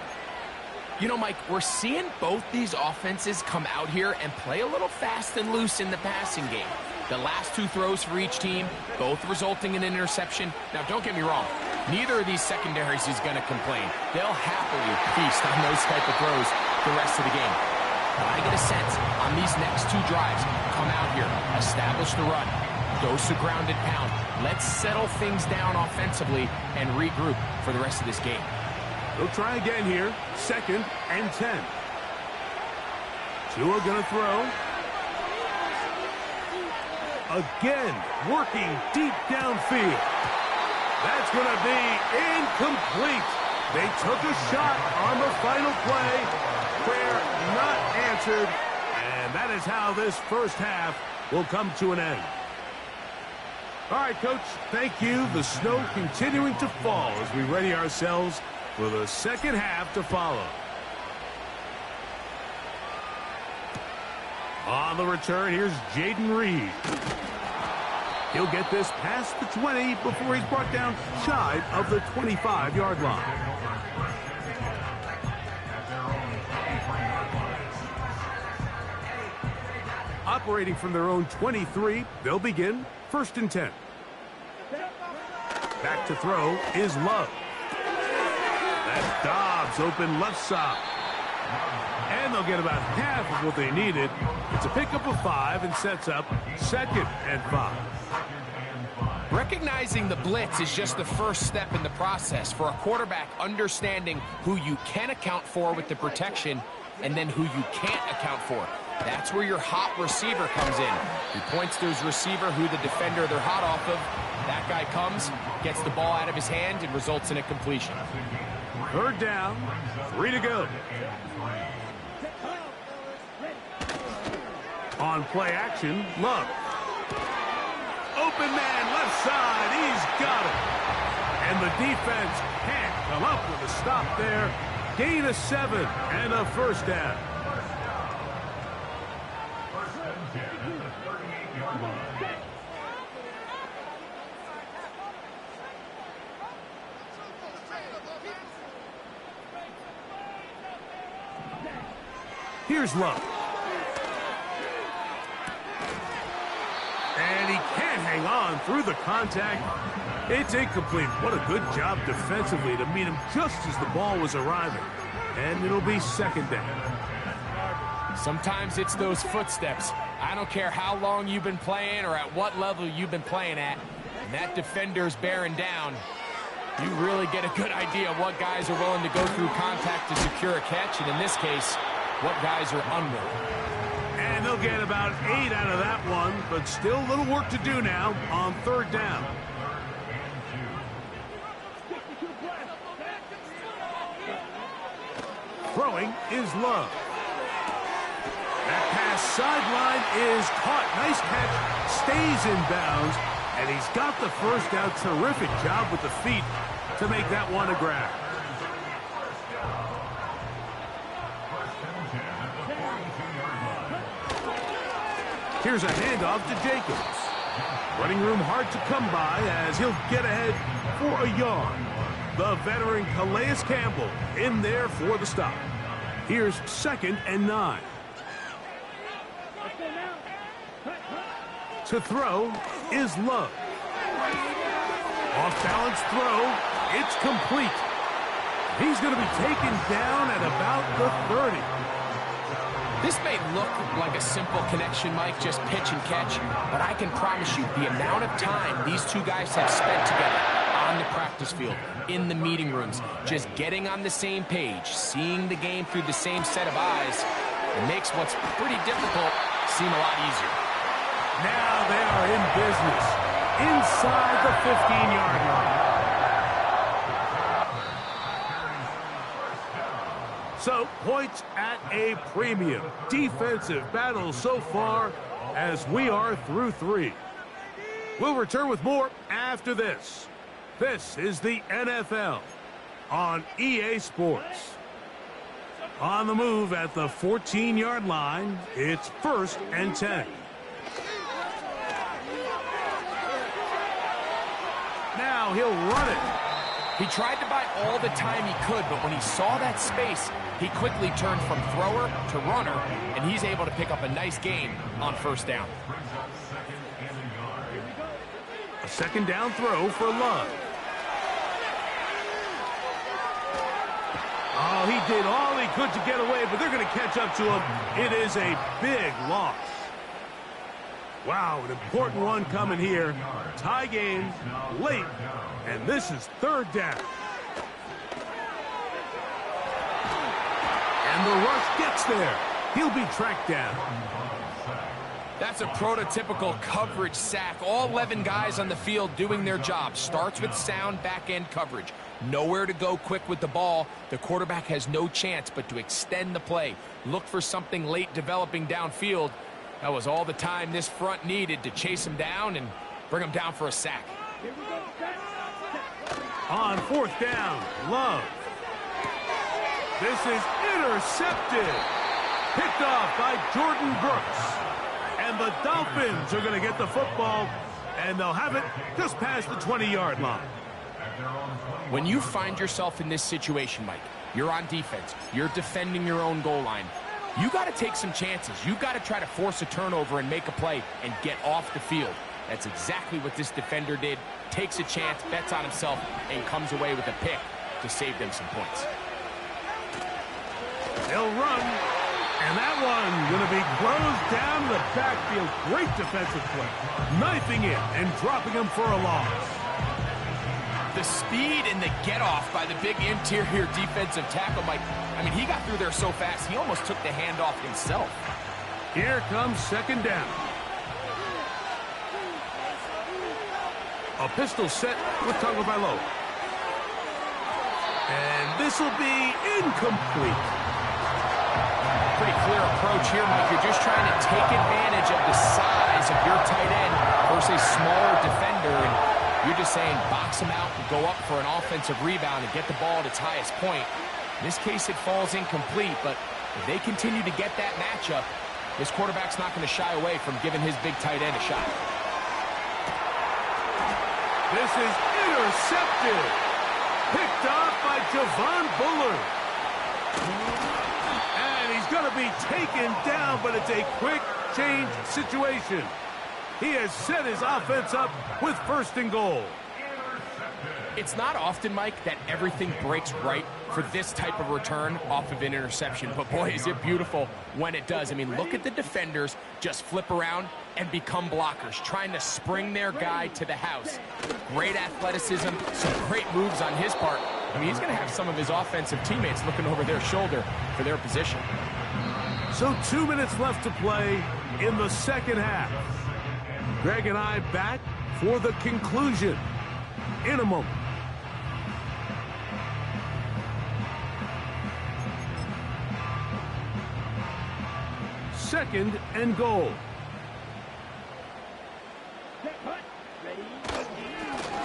You know, Mike, we're seeing both these offenses come out here and play a little fast and loose in the passing game. The last two throws for each team, both resulting in an interception. Now, don't get me wrong. Neither of these secondaries is going to complain. They'll happily feast on those type of throws the rest of the game. But I get a sense on these next two drives, come out here, establish the run, dose of grounded pound. Let's settle things down offensively and regroup for the rest of this game. They'll try again here. 2nd and 10. Tua going to throw. Again, working deep downfield. That's going to be incomplete. They took a shot on the final play. Prayer not answered. And that is how this first half will come to an end. All right, Coach, thank you. The snow continuing to fall as we ready ourselves for the second half to follow. On the return, here's Jaden Reed. He'll get this past the 20 before he's brought down shy of the 25-yard line. Operating from their own 23, they'll begin 1st and 10. Back to throw is Love. That's Dobbs open left side. And they'll get about half of what they needed. It's a pickup of 5 and sets up 2nd and 5. Recognizing the blitz is just the first step in the process for a quarterback understanding who you can account for with the protection and then who you can't account for. That's where your hot receiver comes in. He points to his receiver who the defender they're hot off of. That guy comes, gets the ball out of his hand, and results in a completion. 3rd down, 3 to go. On play action, Love. Open man, left side, he's got it. And the defense can't come up with a stop there. Gain of 7 and a first down. Here's Love. And he can't hang on through the contact. It's incomplete. What a good job defensively to meet him just as the ball was arriving. And it'll be 2nd down. Sometimes it's those footsteps. I don't care how long you've been playing or at what level you've been playing at. and that defender's bearing down, you really get a good idea of what guys are willing to go through contact to secure a catch, and in this case, what guys are unwilling. And they'll get about 8 out of that one, but still a little work to do now on 3rd down. Throwing is Love. That pass sideline is caught. Nice catch. Stays in bounds. And he's got the first down. Terrific job with the feet to make that one a grab. Here's a handoff to Jacobs. Running room hard to come by as he'll get ahead for a yard. The veteran Calais Campbell in there for the stop. Here's 2nd and 9. To throw is Love. Off-balance throw. It's complete. He's going to be taken down at about the 30. This may look like a simple connection, Mike, just pitch and catch, but I can promise you the amount of time these two guys have spent together on the practice field, in the meeting rooms, just getting on the same page, seeing the game through the same set of eyes, it makes what's pretty difficult seem a lot easier. Now they are in business inside the 15-yard line. So, points at a premium. Defensive battle so far as we are through 3. We'll return with more after this. This is the NFL on EA Sports. On the move at the 14-yard line, it's 1st and 10. Now he'll run it. He tried to buy all the time he could, but when he saw that space, he quickly turned from thrower to runner, and he's able to pick up a nice gain on 1st down. A 2nd down throw for Love. Oh, he did all he could to get away, but they're going to catch up to him. It is a big loss. Wow, an important one coming here. Tie game, late, and this is 3rd down. And the rush gets there. He'll be tracked down. That's a prototypical coverage sack. All 11 guys on the field doing their job. Starts with sound back-end coverage. Nowhere to go quick with the ball. The quarterback has no chance but to extend the play. Look for something late developing downfield. That was all the time this front needed to chase him down and bring him down for a sack. On 4th down, Love. This is intercepted. Picked off by Jordan Brooks. And the Dolphins are going to get the football, and they'll have it just past the 20-yard line. When you find yourself in this situation, Mike, you're on defense, you're defending your own goal line, you got to take some chances. You got to try to force a turnover and make a play and get off the field. That's exactly what this defender did. Takes a chance, bets on himself, and comes away with a pick to save them some points. They'll run, and that one going to be closed down to the backfield. Great defensive play. Knifing in and dropping him for a loss. The speed and the get-off by the big interior defensive tackle, Mike. I mean, he got through there so fast, he almost took the handoff himself. Here comes 2nd down. A pistol set with Tagovailoa. And this will be incomplete. Pretty clear approach here, Mike. You're just trying to take advantage of the size of your tight end versus a smaller defender. And you're just saying box him out and go up for an offensive rebound and get the ball at its highest point. In this case, it falls incomplete, but if they continue to get that matchup, this quarterback's not going to shy away from giving his big tight end a shot. This is intercepted. Picked off by Javon Bullard. And he's going to be taken down, but it's a quick change situation. He has set his offense up with 1st and goal. It's not often, Mike, that everything breaks right for this type of return off of an interception. But, boy, is it beautiful when it does. I mean, look at the defenders just flip around and become blockers, trying to spring their guy to the house. Great athleticism, some great moves on his part. I mean, he's going to have some of his offensive teammates looking over their shoulder for their position. So 2 minutes left to play in the second half. Greg and I back for the conclusion in a moment. Second and goal.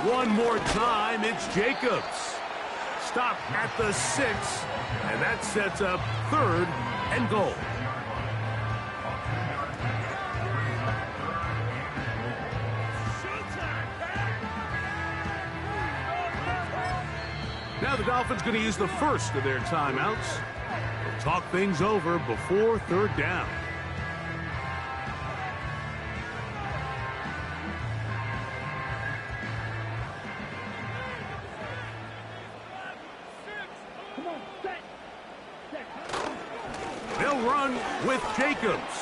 One more time, it's Jacobs. Stop at the 6, and that sets up third and goal. Now the Dolphins going to use the first of their timeouts. They'll talk things over before third down. They'll run with Jacobs.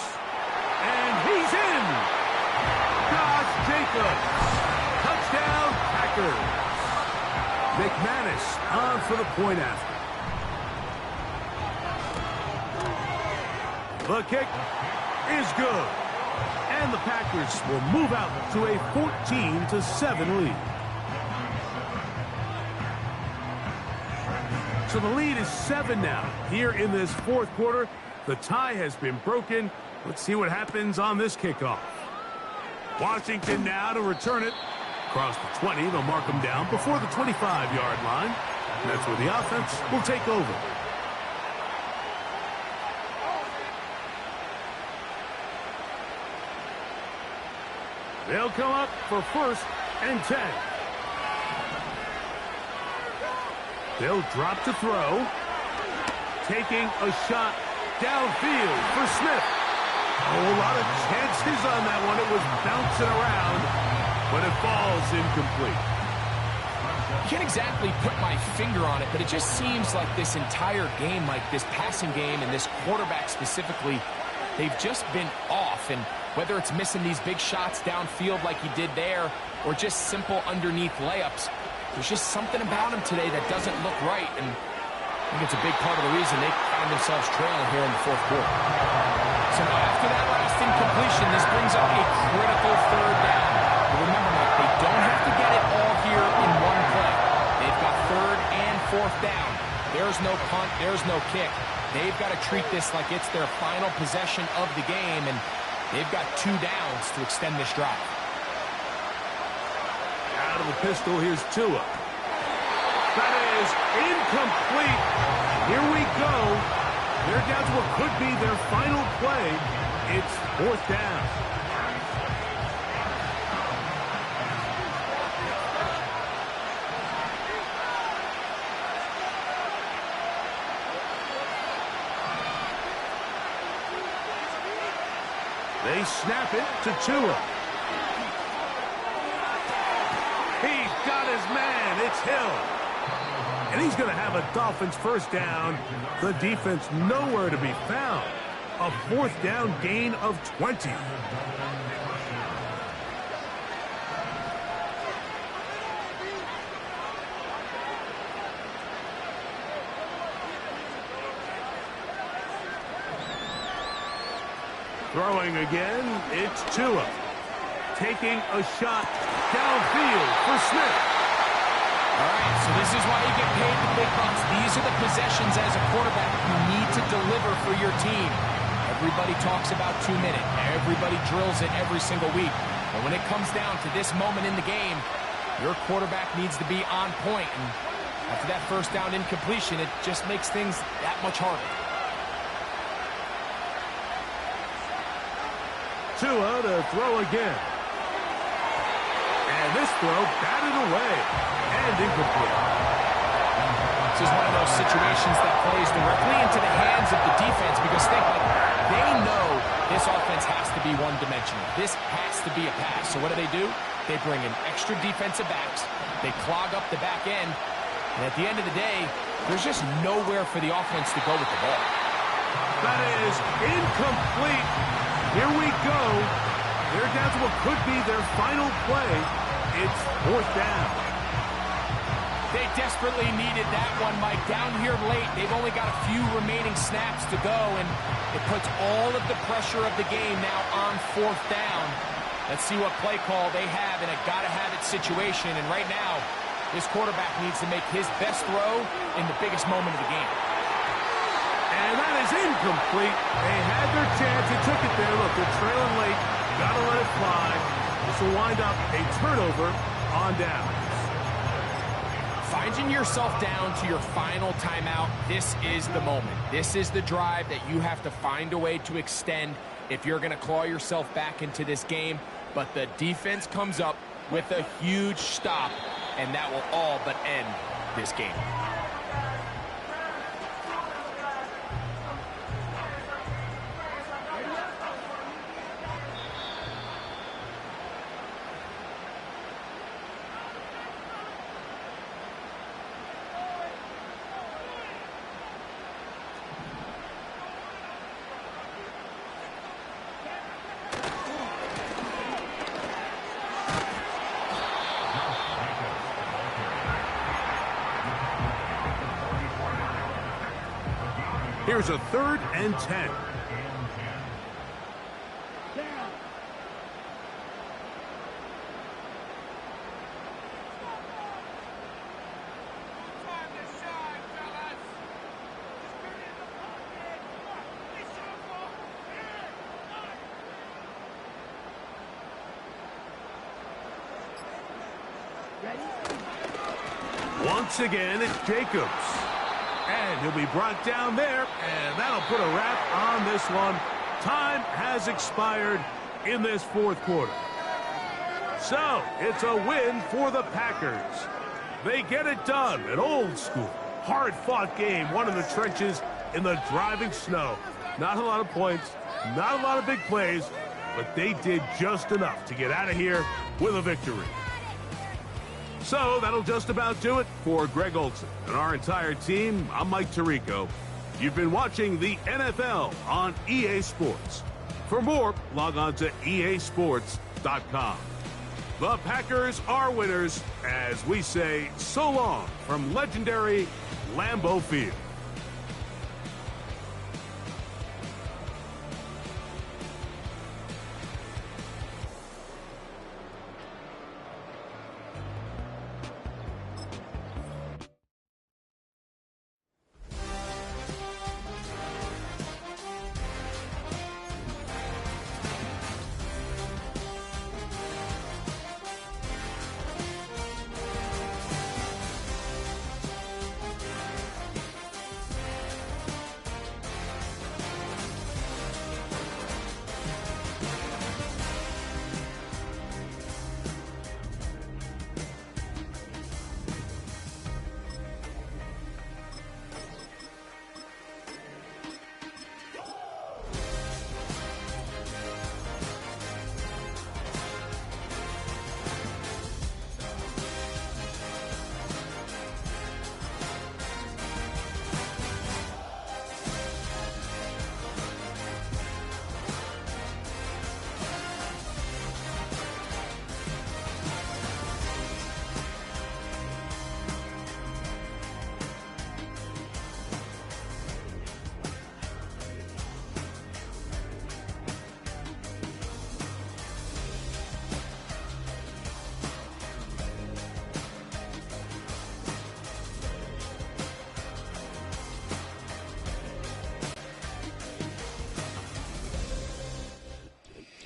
And he's in! Josh Jacobs. Touchdown, Packers. McManus on for the point after. The kick is good. And the Packers will move out to a 14-7 lead. So the lead is 7 now. Here in this fourth quarter, the tie has been broken. Let's see what happens on this kickoff. Washington now to return it. Across the 20, they'll mark them down before the 25-yard line. And that's where the offense will take over. They'll come up for first and 10. They'll drop to throw. Taking a shot downfield for Smith. Oh, a lot of chances on that one. It was bouncing around, but it falls incomplete. Can't exactly put my finger on it, but it just seems like this entire game, like this passing game and this quarterback specifically, they've just been off. And whether it's missing these big shots downfield like he did there or just simple underneath layups, there's just something about him today that doesn't look right. And I think it's a big part of the reason they find themselves trailing here in the fourth quarter. So now after that last incompletion, this brings up a critical third down. But remember, Mike, they don't have to get it all here in one play. They've got third and fourth down. There's no punt. There's no kick. They've got to treat this like it's their final possession of the game, and they've got 2 downs to extend this drive. Out of the pistol, here's Tua. That is incomplete. Here we go. They're down to what could be their final play. It's fourth down. They snap it to Tua. He's got his man. It's Hill. And he's going to have a Dolphins first down. The defense nowhere to be found. A fourth down gain of 20. Throwing again, it's Tua. Taking a shot downfield for Smith. All right, so this is why you get paid the big bucks. These are the possessions as a quarterback you need to deliver for your team. Everybody talks about 2 minutes. Everybody drills it every single week. But when it comes down to this moment in the game, your quarterback needs to be on point. And after that first down incompletion, it just makes things that much harder. Tua to throw again. And this throw batted away and incomplete. This is one of those situations that plays directly into the hands of the defense because they know this offense has to be one-dimensional. This has to be a pass. So what do? They bring in extra defensive backs. They clog up the back end. And at the end of the day, there's just nowhere for the offense to go with the ball. That is incomplete. Here we go. They're down to what could be their final play. It's 4th down. They desperately needed that one, Mike. Down here late, they've only got a few remaining snaps to go, and it puts all of the pressure of the game now on 4th down. Let's see what play call they have in a gotta-have-it situation. And right now, this quarterback needs to make his best throw in the biggest moment of the game. And that is incomplete. They had their chance. They took it there. Look, they're trailing late. Gotta let it fly. This will wind up a turnover on downs. Finding yourself down to your final timeout, this is the moment. This is the drive that you have to find a way to extend if you're going to claw yourself back into this game. But the defense comes up with a huge stop, and that will all but end this game. Here's a 3rd and 10. Once again, it's Jacobs. And he'll be brought down there, and that'll put a wrap on this one. Time has expired in this 4th quarter. So, it's a win for the Packers. They get it done. An old school, hard-fought game, one in the trenches in the driving snow. Not a lot of points, not a lot of big plays, but they did just enough to get out of here with a victory. So that'll just about do it for Greg Olson and our entire team. I'm Mike Tirico. You've been watching the NFL on EA Sports. For more, log on to easports.com. The Packers are winners as we say so long from legendary Lambeau Field.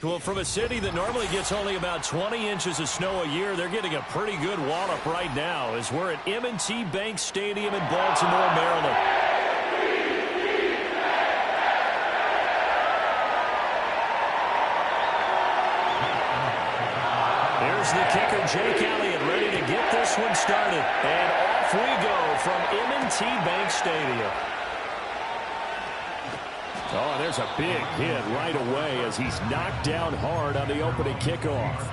Well, from a city that normally gets only about 20 inches of snow a year, they're getting a pretty good wallop right now as we're at M&T Bank Stadium in Baltimore, Maryland. Here's the kicker, Jake Elliott, ready to get this one started. And off we go from M&T Bank Stadium. Oh, there's a big hit right away as he's knocked down hard on the opening kickoff.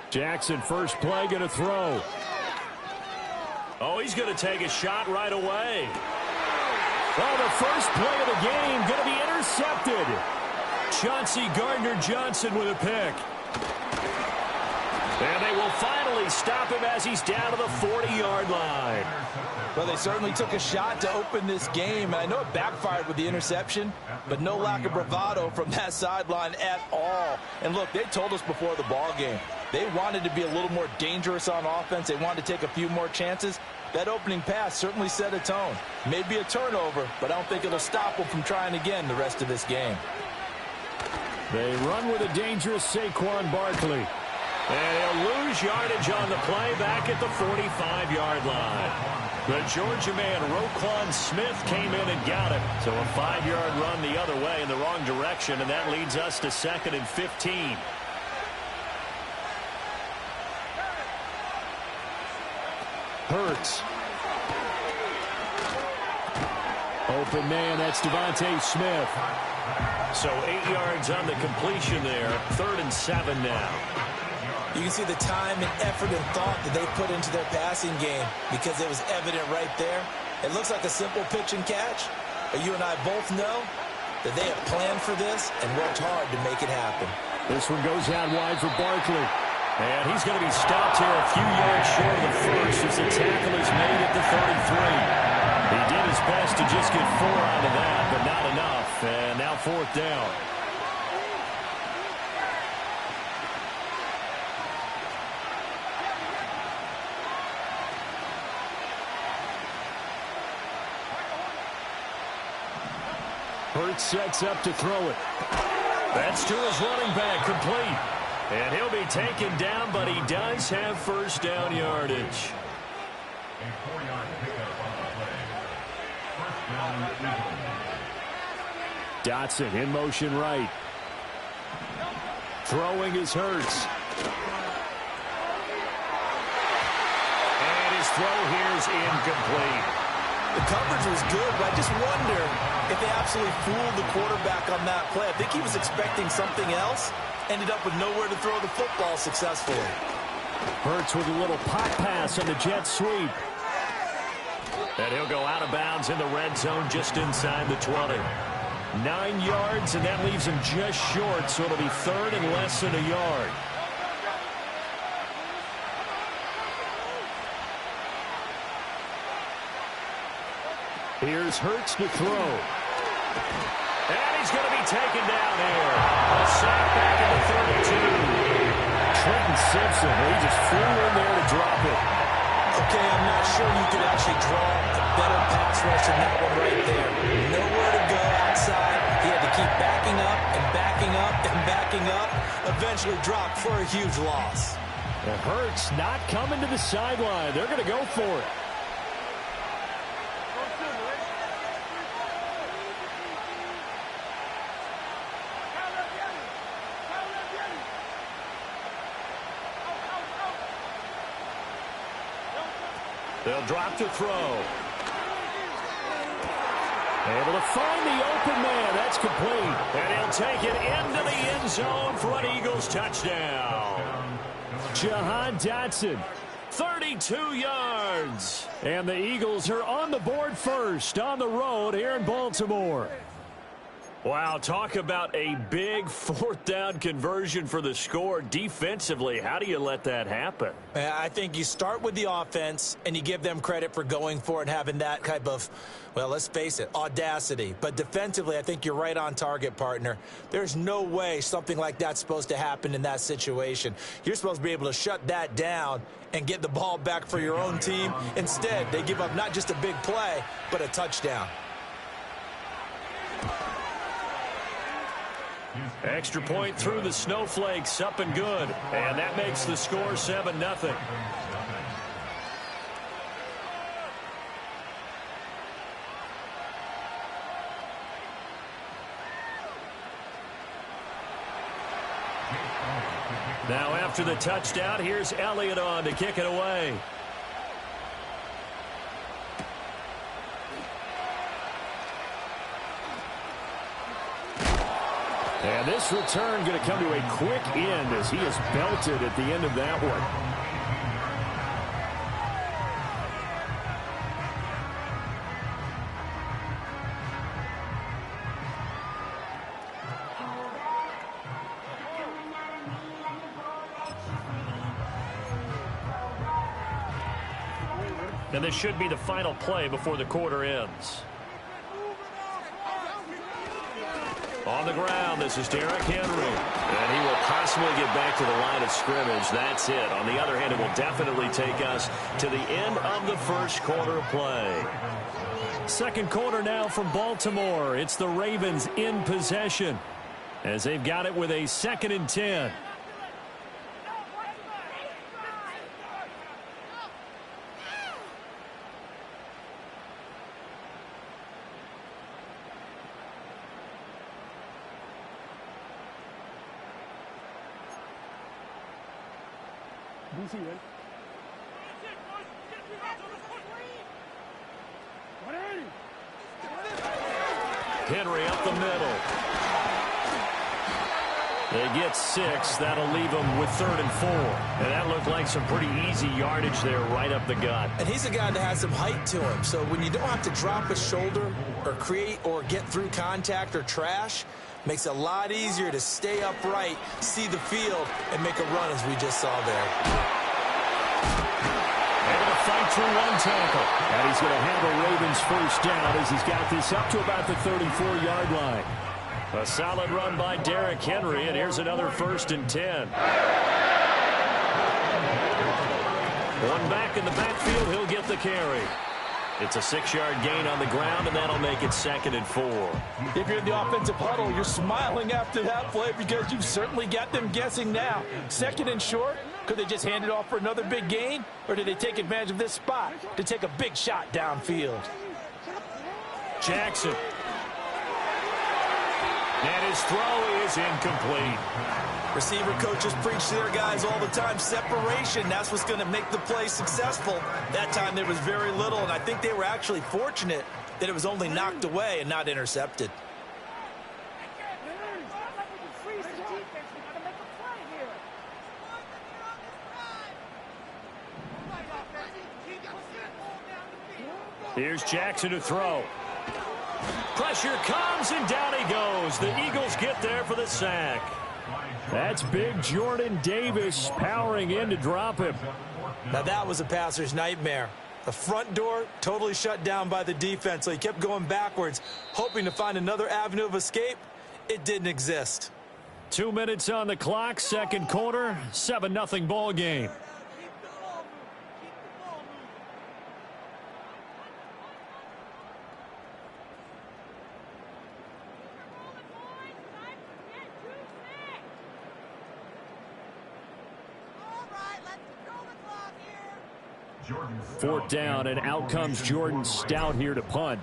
Jackson, first play, going to throw. Oh, he's going to take a shot right away. Oh, the first play of the game going to be intercepted. Chauncey Gardner-Johnson with a pick. And they will finally stop him as he's down to the 40-yard line. Well, they certainly took a shot to open this game, and I know it backfired with the interception, but no lack of bravado from that sideline at all. And look, they told us before the ball game, they wanted to be a little more dangerous on offense. They wanted to take a few more chances. That opening pass certainly set a tone. Maybe a turnover, but I don't think it'll stop them from trying again the rest of this game. They run with a dangerous Saquon Barkley. And he'll lose yardage on the play back at the 45-yard line. The Georgia man, Roquan Smith, came in and got it. So a 5-yard run the other way in the wrong direction, and that leads us to 2nd and 15. Hurts. Open man, that's Devontae Smith. So 8 yards on the completion there. 3rd and 7 now. You can see the time and effort and thought that they put into their passing game because it was evident right there. It looks like a simple pitch and catch, but you and I both know that they have planned for this and worked hard to make it happen. This one goes out wide for Barkley. And he's going to be stopped here a few yards short of the first as the tackle is made at the 33. He did his best to just get 4 out of that, but not enough. And now 4th down. Hurts sets up to throw it. That's to his running back, complete. And he'll be taken down, but he does have first down yardage. A 4-yard pickup on the play. First down, Eagles. Dotson in motion right. Throwing is Hurts. And his throw here is incomplete. The coverage was good, but I just wonder if they absolutely fooled the quarterback on that play. I think he was expecting something else. Ended up with nowhere to throw the football successfully. Hurts with a little pop pass on the jet sweep. And he'll go out of bounds in the red zone just inside the 20. 9 yards, and that leaves him just short, so it'll be 3rd and less than a yard. Here's Hurts to throw. And he's going to be taken down here. A sack back in the 32. Trenton Simpson, he just flew in there to drop it. Okay, I'm not sure you could actually draw a better pass rush than that one right there. Nowhere to go outside. He had to keep backing up and backing up and backing up. Eventually dropped for a huge loss. And Hurts not coming to the sideline. They're going to go for it. They'll drop to throw. Able to find the open man. That's complete. And he'll take it into the end zone for an Eagles touchdown. Jahan Dotson. 32 yards. And the Eagles are on the board first on the road here in Baltimore. Wow, talk about a big 4th down conversion for the score. Defensively, how do you let that happen? I think you start with the offense and you give them credit for going for it and having that type of, well, let's face it, audacity. But defensively, I think you're right on target, partner. There's no way something like that's supposed to happen in that situation. You're supposed to be able to shut that down and get the ball back for your own team. Instead, they give up not just a big play, but a touchdown. Extra point through the snowflakes, up and good. And that makes the score 7-0. Now after the touchdown, here's Elliott on to kick it away. And this return going to come to a quick end as he is belted at the end of that one. And this should be the final play before the quarter ends. On the ground, this is Derrick Henry. And he will possibly get back to the line of scrimmage. That's it. On the other hand, it will definitely take us to the end of the first quarter play. Second quarter now from Baltimore. It's the Ravens in possession as they've got it with a 2nd and 10. Henry up the middle. They get 6. That'll leave them with 3rd and 4. And that looked like some pretty easy yardage there right up the gut. And he's a guy that has some height to him. So when you don't have to drop a shoulder or create or get through contact or trash, makes it a lot easier to stay upright, see the field, and make a run as we just saw there. Fight through one tackle. And he's going to have a Ravens first down as he's got this up to about the 34-yard line. A solid run by Derrick Henry, and here's another 1st and 10. One back in the backfield, he'll get the carry. It's a 6-yard gain on the ground, and that'll make it 2nd and 4. If you're in the offensive huddle, you're smiling after that play because you've certainly got them guessing now. 2nd and short. Could they just hand it off for another big gain? Or did they take advantage of this spot to take a big shot downfield? Jackson. And his throw is incomplete. Receiver coaches preach to their guys all the time. Separation, that's what's going to make the play successful. That time there was very little, and I think they were actually fortunate that it was only knocked away and not intercepted. Here's Jackson to throw. Pressure comes, and down he goes. The Eagles get there for the sack. That's big Jordan Davis powering in to drop him. Now that was a passer's nightmare. The front door totally shut down by the defense, so he kept going backwards, hoping to find another avenue of escape. It didn't exist. 2 minutes on the clock, 2nd quarter, 7-0 ball game. Fourth down, and out comes Jordan Stout here to punt.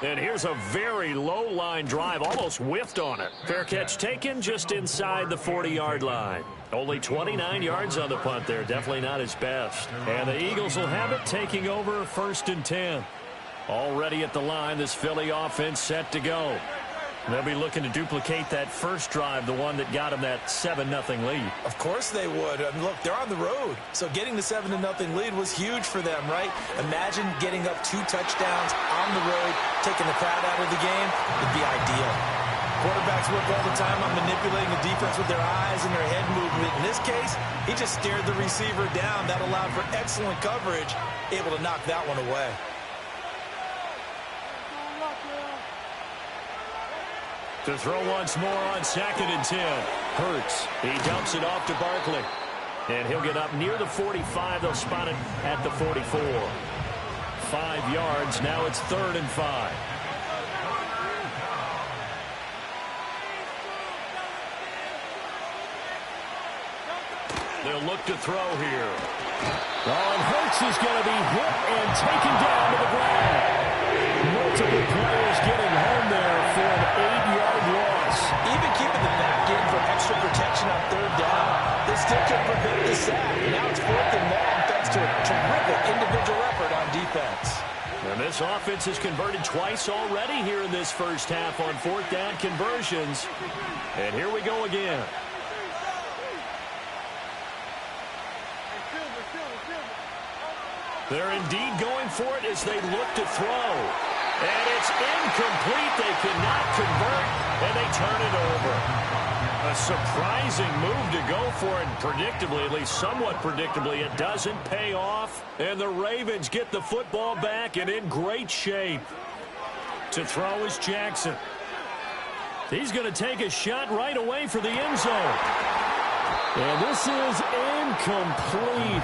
And here's a very low line drive, almost whiffed on it. Fair catch taken just inside the 40-yard line. Only 29 yards on the punt there, definitely not his best. And the Eagles will have it, taking over 1st and 10. Already at the line, this Philly offense set to go. They'll be looking to duplicate that first drive, the one that got them that 7-0 lead. Of course they would. I mean, look, they're on the road. So getting the 7-0 lead was huge for them, right? Imagine getting up 2 touchdowns on the road, taking the crowd out of the game. It'd be ideal. Quarterbacks work all the time on manipulating the defense with their eyes and their head movement. In this case, he just stared the receiver down. That allowed for excellent coverage, able to knock that one away. To throw once more on 2nd and 10. Hurts. He dumps it off to Barkley. And he'll get up near the 45. They'll spot it at the 44. 5 yards. Now it's 3rd and 5. They'll look to throw here. Oh, and Hurts is going to be hit and taken down to the ground. Multiple players getting home there for an 8-yard loss. Even keeping the back in for extra protection on 3rd down, they still could prevent the sack. Now it's 4th and long thanks to a terrific individual effort on defense. And this offense has converted twice already here in this first half on fourth down conversions. And here we go again. They're indeed going for it as they look to throw. And it's incomplete. They cannot convert, and they turn it over. A surprising move to go for it. Predictably, at least somewhat predictably, it doesn't pay off. And the Ravens get the football back and in great shape. To throw is Jackson. He's going to take a shot right away for the end zone. And this is incomplete.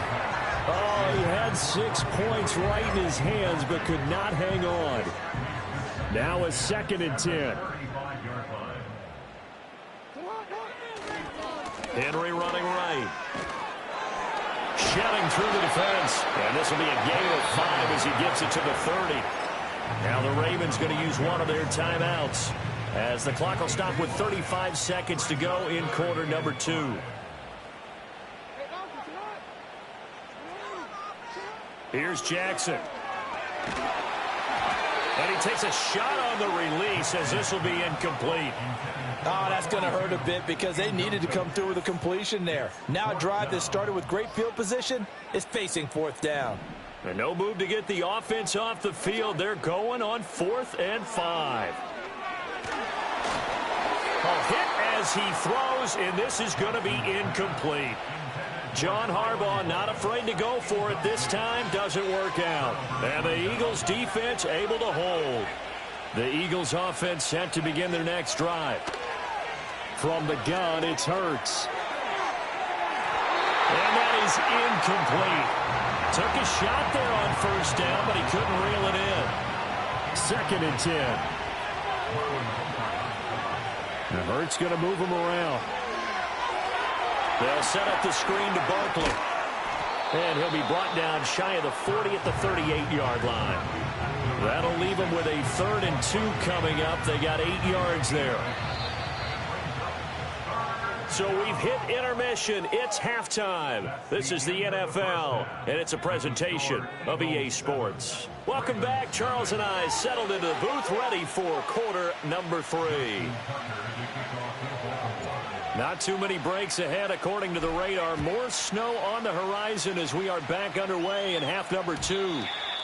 Oh, he had 6 points right in his hands, but could not hang on. Now a 2nd and 10. Henry running right. Shedding through the defense. And this will be a gain of 5 as he gets it to the 30. Now the Ravens going to use one of their timeouts as the clock will stop with 35 seconds to go in quarter number 2. Here's Jackson. And he takes a shot on the release as this will be incomplete. Oh, that's going to hurt a bit because they needed to come through with a completion there. Now a drive that started with great field position is facing fourth down. And no move to get the offense off the field. They're going on 4th and 5. A hit as he throws, and this is going to be incomplete. John Harbaugh not afraid to go for it this time. Doesn't work out. And the Eagles defense able to hold. The Eagles offense set to begin their next drive. From the gun, it's Hurts. And that is incomplete. Took a shot there on first down, but he couldn't reel it in. 2nd and 10. And Hurts going to move him around. They'll set up the screen to Barkley. And he'll be brought down shy of the 40 at the 38-yard line. That'll leave them with a 3rd and 2 coming up. They got 8 yards there. So we've hit intermission. It's halftime. This is the NFL, and it's a presentation of EA Sports. Welcome back. Charles and I settled into the booth, ready for quarter number 3. Not too many breaks ahead, according to the radar. More snow on the horizon as we are back underway in half number 2.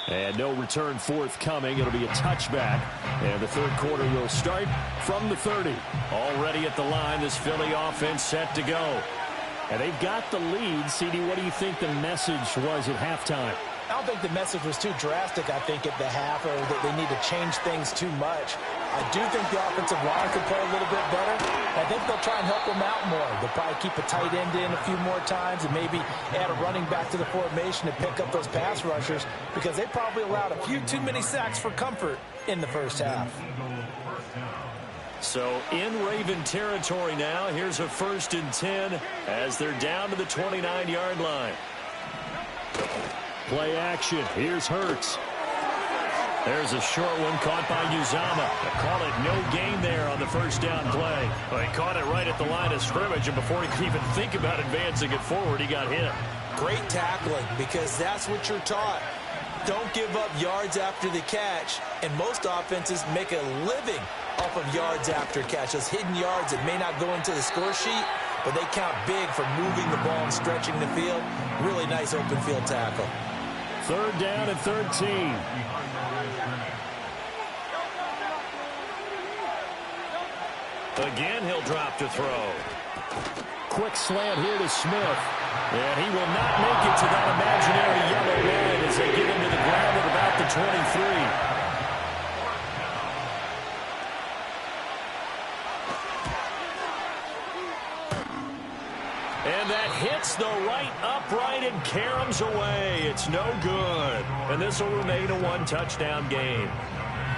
And no return forthcoming. It'll be a touchback. And the third quarter will start from the 30. Already at the line, this Philly offense set to go. And they've got the lead. CD, what do you think the message was at halftime? I don't think the message was too drastic, I think, at the half, or that they need to change things too much. I do think the offensive line could play a little bit better. I think they'll try and help them out more. They'll probably keep a tight end in a few more times and maybe add a running back to the formation to pick up those pass rushers because they probably allowed a few too many sacks for comfort in the first half. So in Raven territory now, here's a 1st and 10 as they're down to the 29-yard line. Play action. Here's Hurts. There's a short one caught by Uzama. They call it no gain there on the first down play. Well, he caught it right at the line of scrimmage, and before he could even think about advancing it forward, he got hit. Great tackling, because that's what you're taught. Don't give up yards after the catch, and most offenses make a living off of yards after catch. Those hidden yards that may not go into the score sheet, but they count big for moving the ball and stretching the field. Really nice open field tackle. 3rd down and 13. Again, he'll drop to throw. Quick slant here to Smith. And he will not make it to that imaginary yellow line as they get into the ground at about the 23. And that hits the right upright and caroms away. It's no good. And this will remain a 1-touchdown game.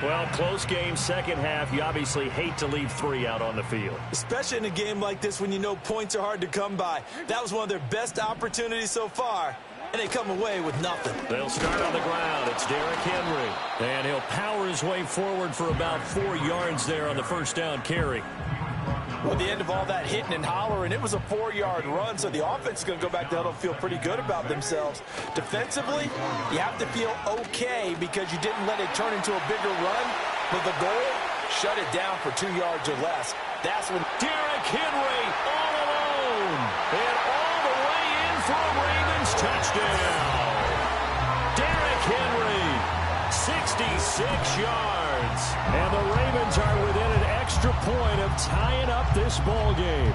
Well, close game, second half. You obviously hate to leave 3 out on the field. Especially in a game like this when you know points are hard to come by. That was one of their best opportunities so far, and they come away with nothing. They'll start on the ground. It's Derrick Henry. And he'll power his way forward for about 4 yards there on the first down carry. Well, at the end of all that hitting and hollering, it was a 4-yard run, so the offense is going to go back to huddle and feel pretty good about themselves. Defensively, you have to feel okay because you didn't let it turn into a bigger run, but the goal, shut it down for 2 yards or less. That's when Derrick Henry all alone and all the way in for a Ravens touchdown. Derrick Henry, 66 yards. And the Ravens are within an extra point of tying up this ball game.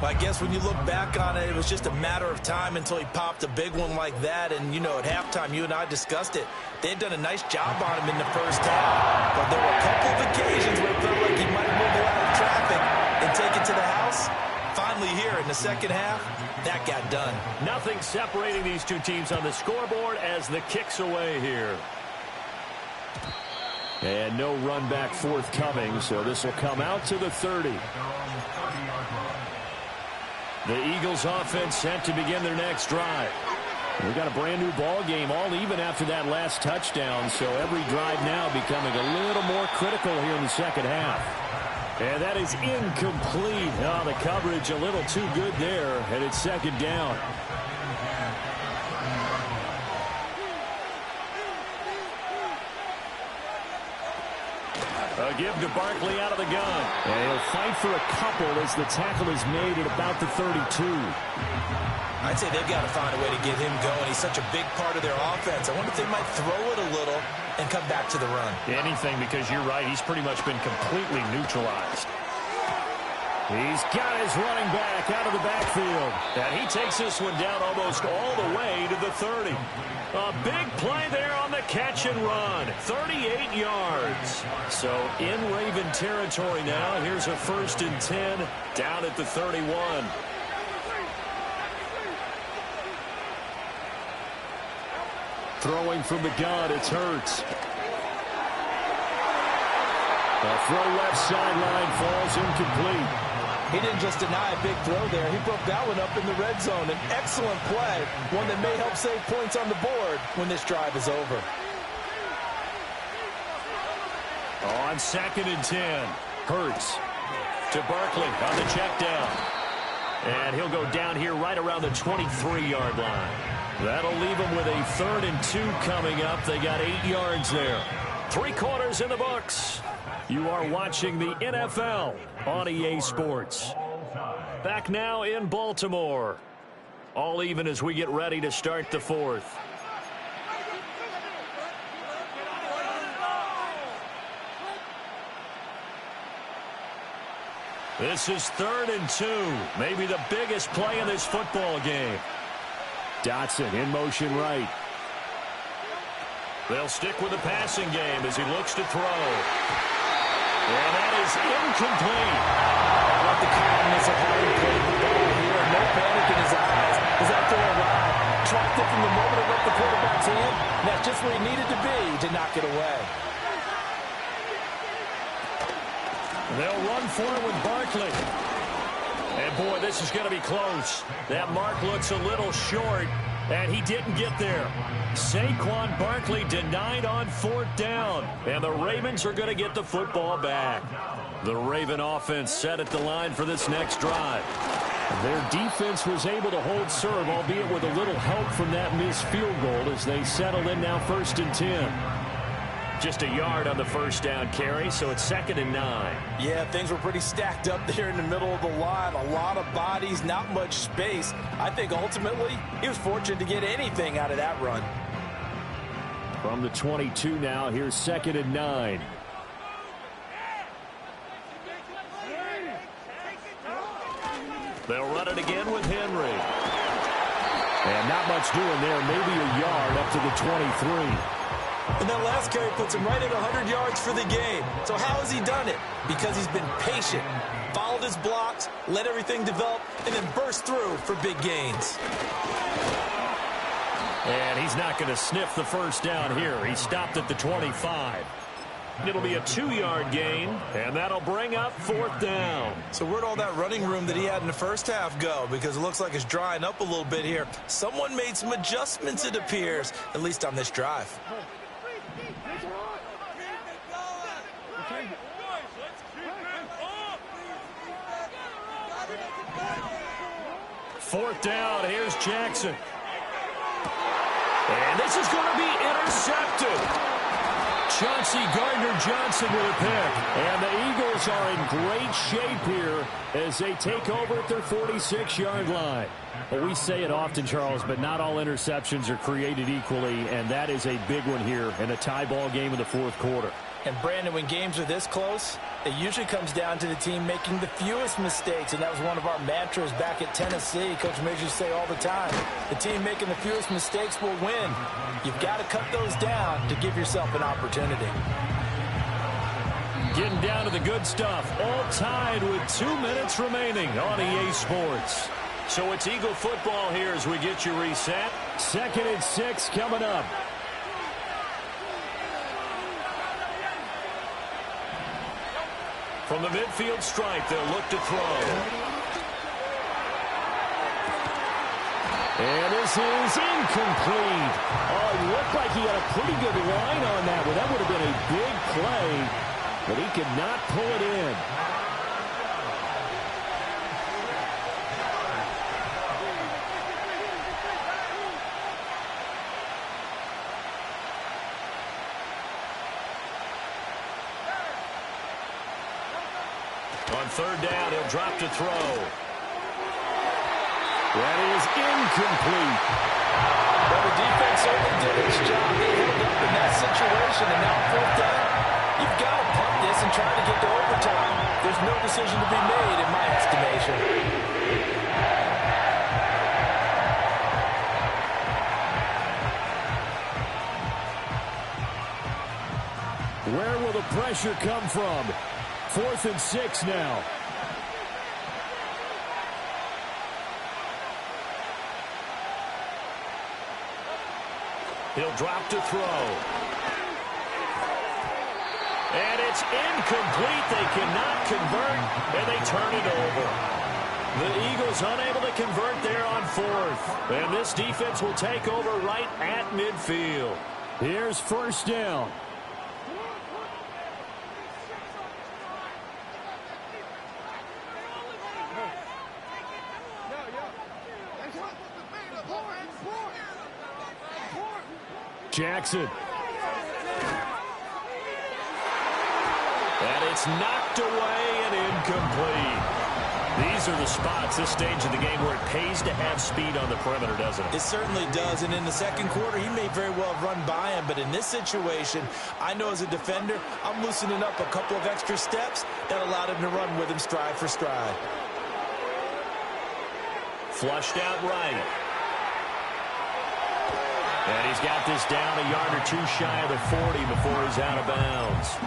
Well, I guess when you look back on it, it was just a matter of time until he popped a big one like that. And, you know, at halftime, you and I discussed it. They had done a nice job on him in the first half. But there were a couple of occasions where it felt like he might move out of traffic and take it to the house. Finally here in the second half, that got done. Nothing separating these two teams on the scoreboard as the kick's away here. And no run back forthcoming, so this will come out to the 30. The Eagles offense set to begin their next drive. We got a brand new ball game, all even after that last touchdown, so every drive now becoming a little more critical here in the second half. And that is incomplete. Oh, the coverage a little too good there, and it's second down. A give to Barkley out of the gun. And he'll fight for a couple as the tackle is made at about the 32. I'd say they've got to find a way to get him going. He's such a big part of their offense. I wonder if they might throw it a little and come back to the run. Anything, because you're right. He's pretty much been completely neutralized. He's got his running back out of the backfield. And he takes this one down almost all the way to the 30. A big play there on the catch and run. 38 yards. So in Raven territory now. Here's a 1st and 10 down at the 31. Throwing from the gun, it's Hurts. The throw left sideline falls incomplete. he didn't just deny a big throw there. He broke that one up in the red zone. An excellent play, one that may help save points on the board when this drive is over. On 2nd and 10, Hurts to Barkley on the check down. And he'll go down here right around the 23-yard line. That'll leave him with a 3rd and 2 coming up. They got 8 yards there. 3 quarters in the books. You are watching the NFL on EA Sports. Back now in Baltimore. All even as we get ready to start the 4th. This is 3rd and 2. Maybe the biggest play in this football game. Dotson in motion right. They'll stick with the passing game as he looks to throw. And that is incomplete. I like the calmness of how he played the ball here. No panic in his eyes as that throw arrived. Tracked it from the moment it left the quarterback's hand. And that's just where he needed to be to knock it away. They'll run for it with Barkley. And, boy, this is going to be close. That mark looks a little short, and he didn't get there. Saquon Barkley denied on 4th down, and the Ravens are going to get the football back. The Raven offense set at the line for this next drive. Their defense was able to hold serve, albeit with a little help from that missed field goal as they settle in now 1st and 10. Just a yard on the 1st down carry, so it's 2nd and 9. Yeah, things were pretty stacked up there in the middle of the line. A lot of bodies, not much space. I think ultimately he was fortunate to get anything out of that run. From the 22 now, here's 2nd and 9. They'll run it again with Henry. And not much doing there, maybe a yard up to the 23. And that last carry puts him right at 100 yards for the game. So how has he done it? Because he's been patient, followed his blocks, let everything develop, and then burst through for big gains. And he's not going to sniff the 1st down here. He stopped at the 25. It'll be a 2-yard gain, and that'll bring up 4th down. So where'd all that running room that he had in the first half go? Because it looks like it's drying up a little bit here. Someone made some adjustments, it appears, at least on this drive. Fourth down, here's Jackson. And this is going to be intercepted. Chauncey Gardner-Johnson with a pick. And the Eagles are in great shape here as they take over at their 46-yard line. Well, we say it often, Charles, but not all interceptions are created equally, and that is a big one here in a tie ball game in the fourth quarter. And, Brandon, when games are this close, it usually comes down to the team making the fewest mistakes, and that was one of our mantras back at Tennessee. Coach Major used to say all the time, the team making the fewest mistakes will win. You've got to cut those down to give yourself an opportunity. Getting down to the good stuff, all tied with 2 minutes remaining on EA Sports. So it's Eagle football here as we get you reset. 2nd and 6 coming up. From the midfield stripe, they'll look to throw. And this is incomplete. Oh, it looked like he had a pretty good line on that one. That would have been a big play, but he could not pull it in. On third down, he'll drop to throw. That is incomplete. Well, the defense certainly did its job. They held up in that situation, and now fourth down, you've got to punt this and try to get to overtime. There's no decision to be made, in my estimation. Where will the pressure come from? 4th and 6 now. He'll drop to throw. And it's incomplete. They cannot convert, and they turn it over. The Eagles unable to convert there on 4th. And this defense will take over right at midfield. Here's first down. Jackson. And it's knocked away and incomplete. These are the spots, this stage of the game, where it pays to have speed on the perimeter, doesn't it? It certainly does, and in the second quarter, he may very well have run by him, but in this situation, I know as a defender, I'm loosening up a couple of extra steps that allowed him to run with him stride for stride. Flushed out right. And he's got this down a yard or two shy of the 40 before he's out of bounds.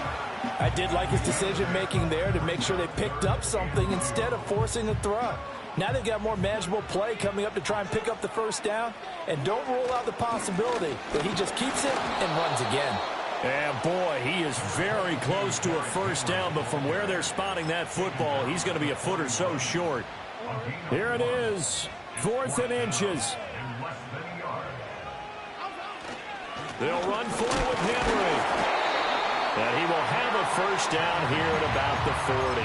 I did like his decision-making there to make sure they picked up something instead of forcing a throw. Now they've got more manageable play coming up to try and pick up the first down. And don't rule out the possibility that he just keeps it and runs again. And boy, he is very close to a first down, but from where they're spotting that football, he's going to be a foot or so short. Here it is, 4th and inches. They'll run for it with Henry. And he will have a first down here at about the 40.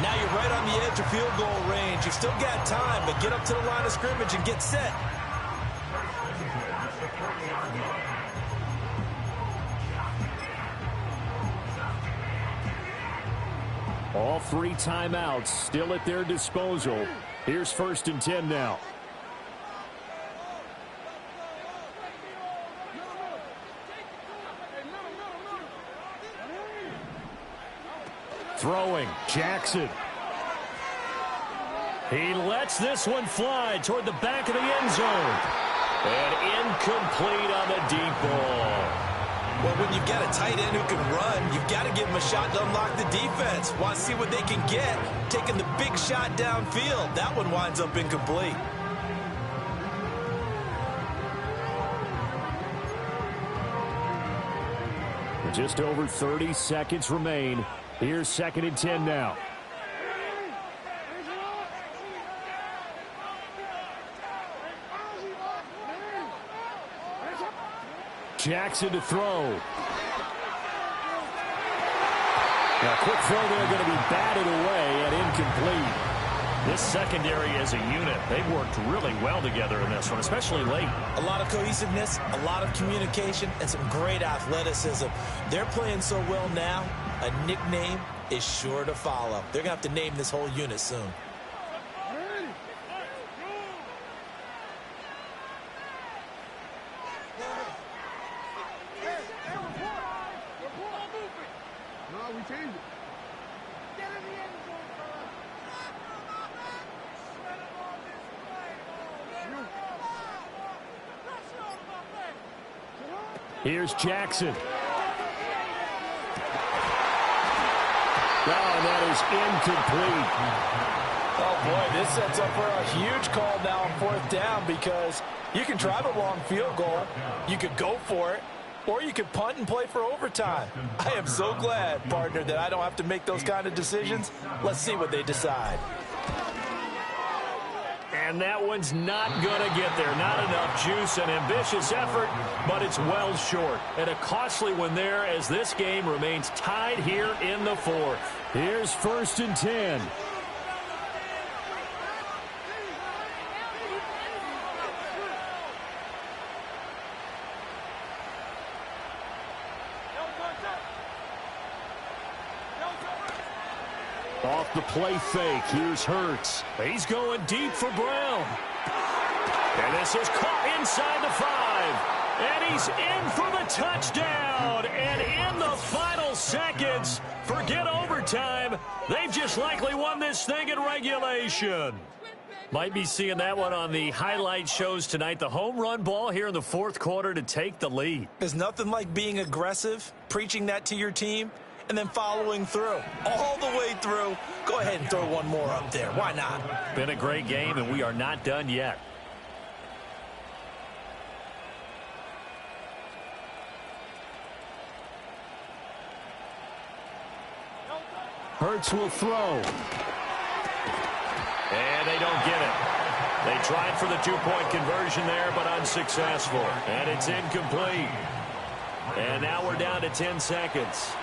Now you're right on the edge of field goal range. You've still got time, but get up to the line of scrimmage and get set. All 3 timeouts still at their disposal. Here's 1st and 10 now. Throwing, Jackson. He lets this one fly toward the back of the end zone. And incomplete on the deep ball. Well, when you've got a tight end who can run, you've got to give him a shot to unlock the defense. Want to see what they can get, taking the big shot downfield. That one winds up incomplete. Just over 30 seconds remain. Here's 2nd and 10 now. Jackson to throw. Now, quick throw there, going to be batted away and incomplete. This secondary as a unit, they've worked really well together in this one, especially late. A lot of cohesiveness, a lot of communication, and some great athleticism. They're playing so well now, a nickname is sure to follow. They're going to have to name this whole unit soon. Here's Jackson. Oh, that is incomplete. Oh, boy, this sets up for a huge call now on 4th down because you can try the long field goal, you could go for it, or you could punt and play for overtime. I am so glad, partner, that I don't have to make those kind of decisions. Let's see what they decide. And that one's not going to get there. Not enough juice. An ambitious effort, but it's well short. And a costly one there as this game remains tied here in the 4th. Here's 1st and 10. Off the play fake, here's Hurts. He's going deep for Brown. And this is caught inside the 5. And he's in for the touchdown. And in the final seconds, forget overtime, they've just likely won this thing in regulation. Might be seeing that one on the highlight shows tonight. The home run ball here in the 4th quarter to take the lead. There's nothing like being aggressive, preaching that to your team, and then following through. All the way through. Go ahead and throw one more up there. Why not? Been a great game, and we are not done yet. Hurts will throw. And they don't get it. They tried for the two-point conversion there, but unsuccessful. And it's incomplete. And now we're down to 10 seconds.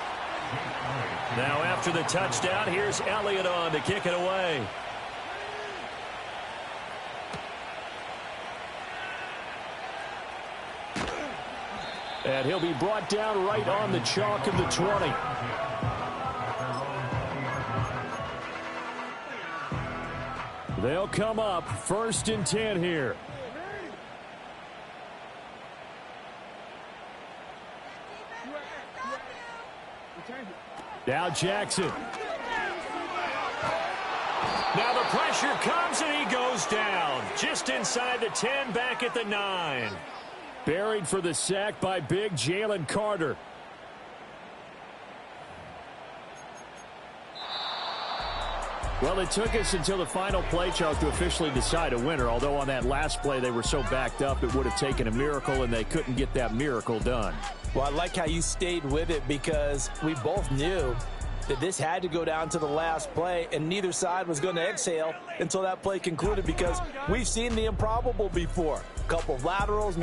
Now after the touchdown, here's Elliott on to kick it away. And he'll be brought down right on the chalk of the 20. They'll come up 1st and 10 here. Now Jackson. Now the pressure comes and he goes down. Just inside the 10, back at the 9. Buried for the sack by big Jalen Carter. Well, it took us until the final play, Charles, to officially decide a winner, although on that last play they were so backed up it would have taken a miracle, and they couldn't get that miracle done. Well, I like how you stayed with it because we both knew that this had to go down to the last play, and neither side was going to exhale until that play concluded because we've seen the improbable before. A couple of laterals, maybe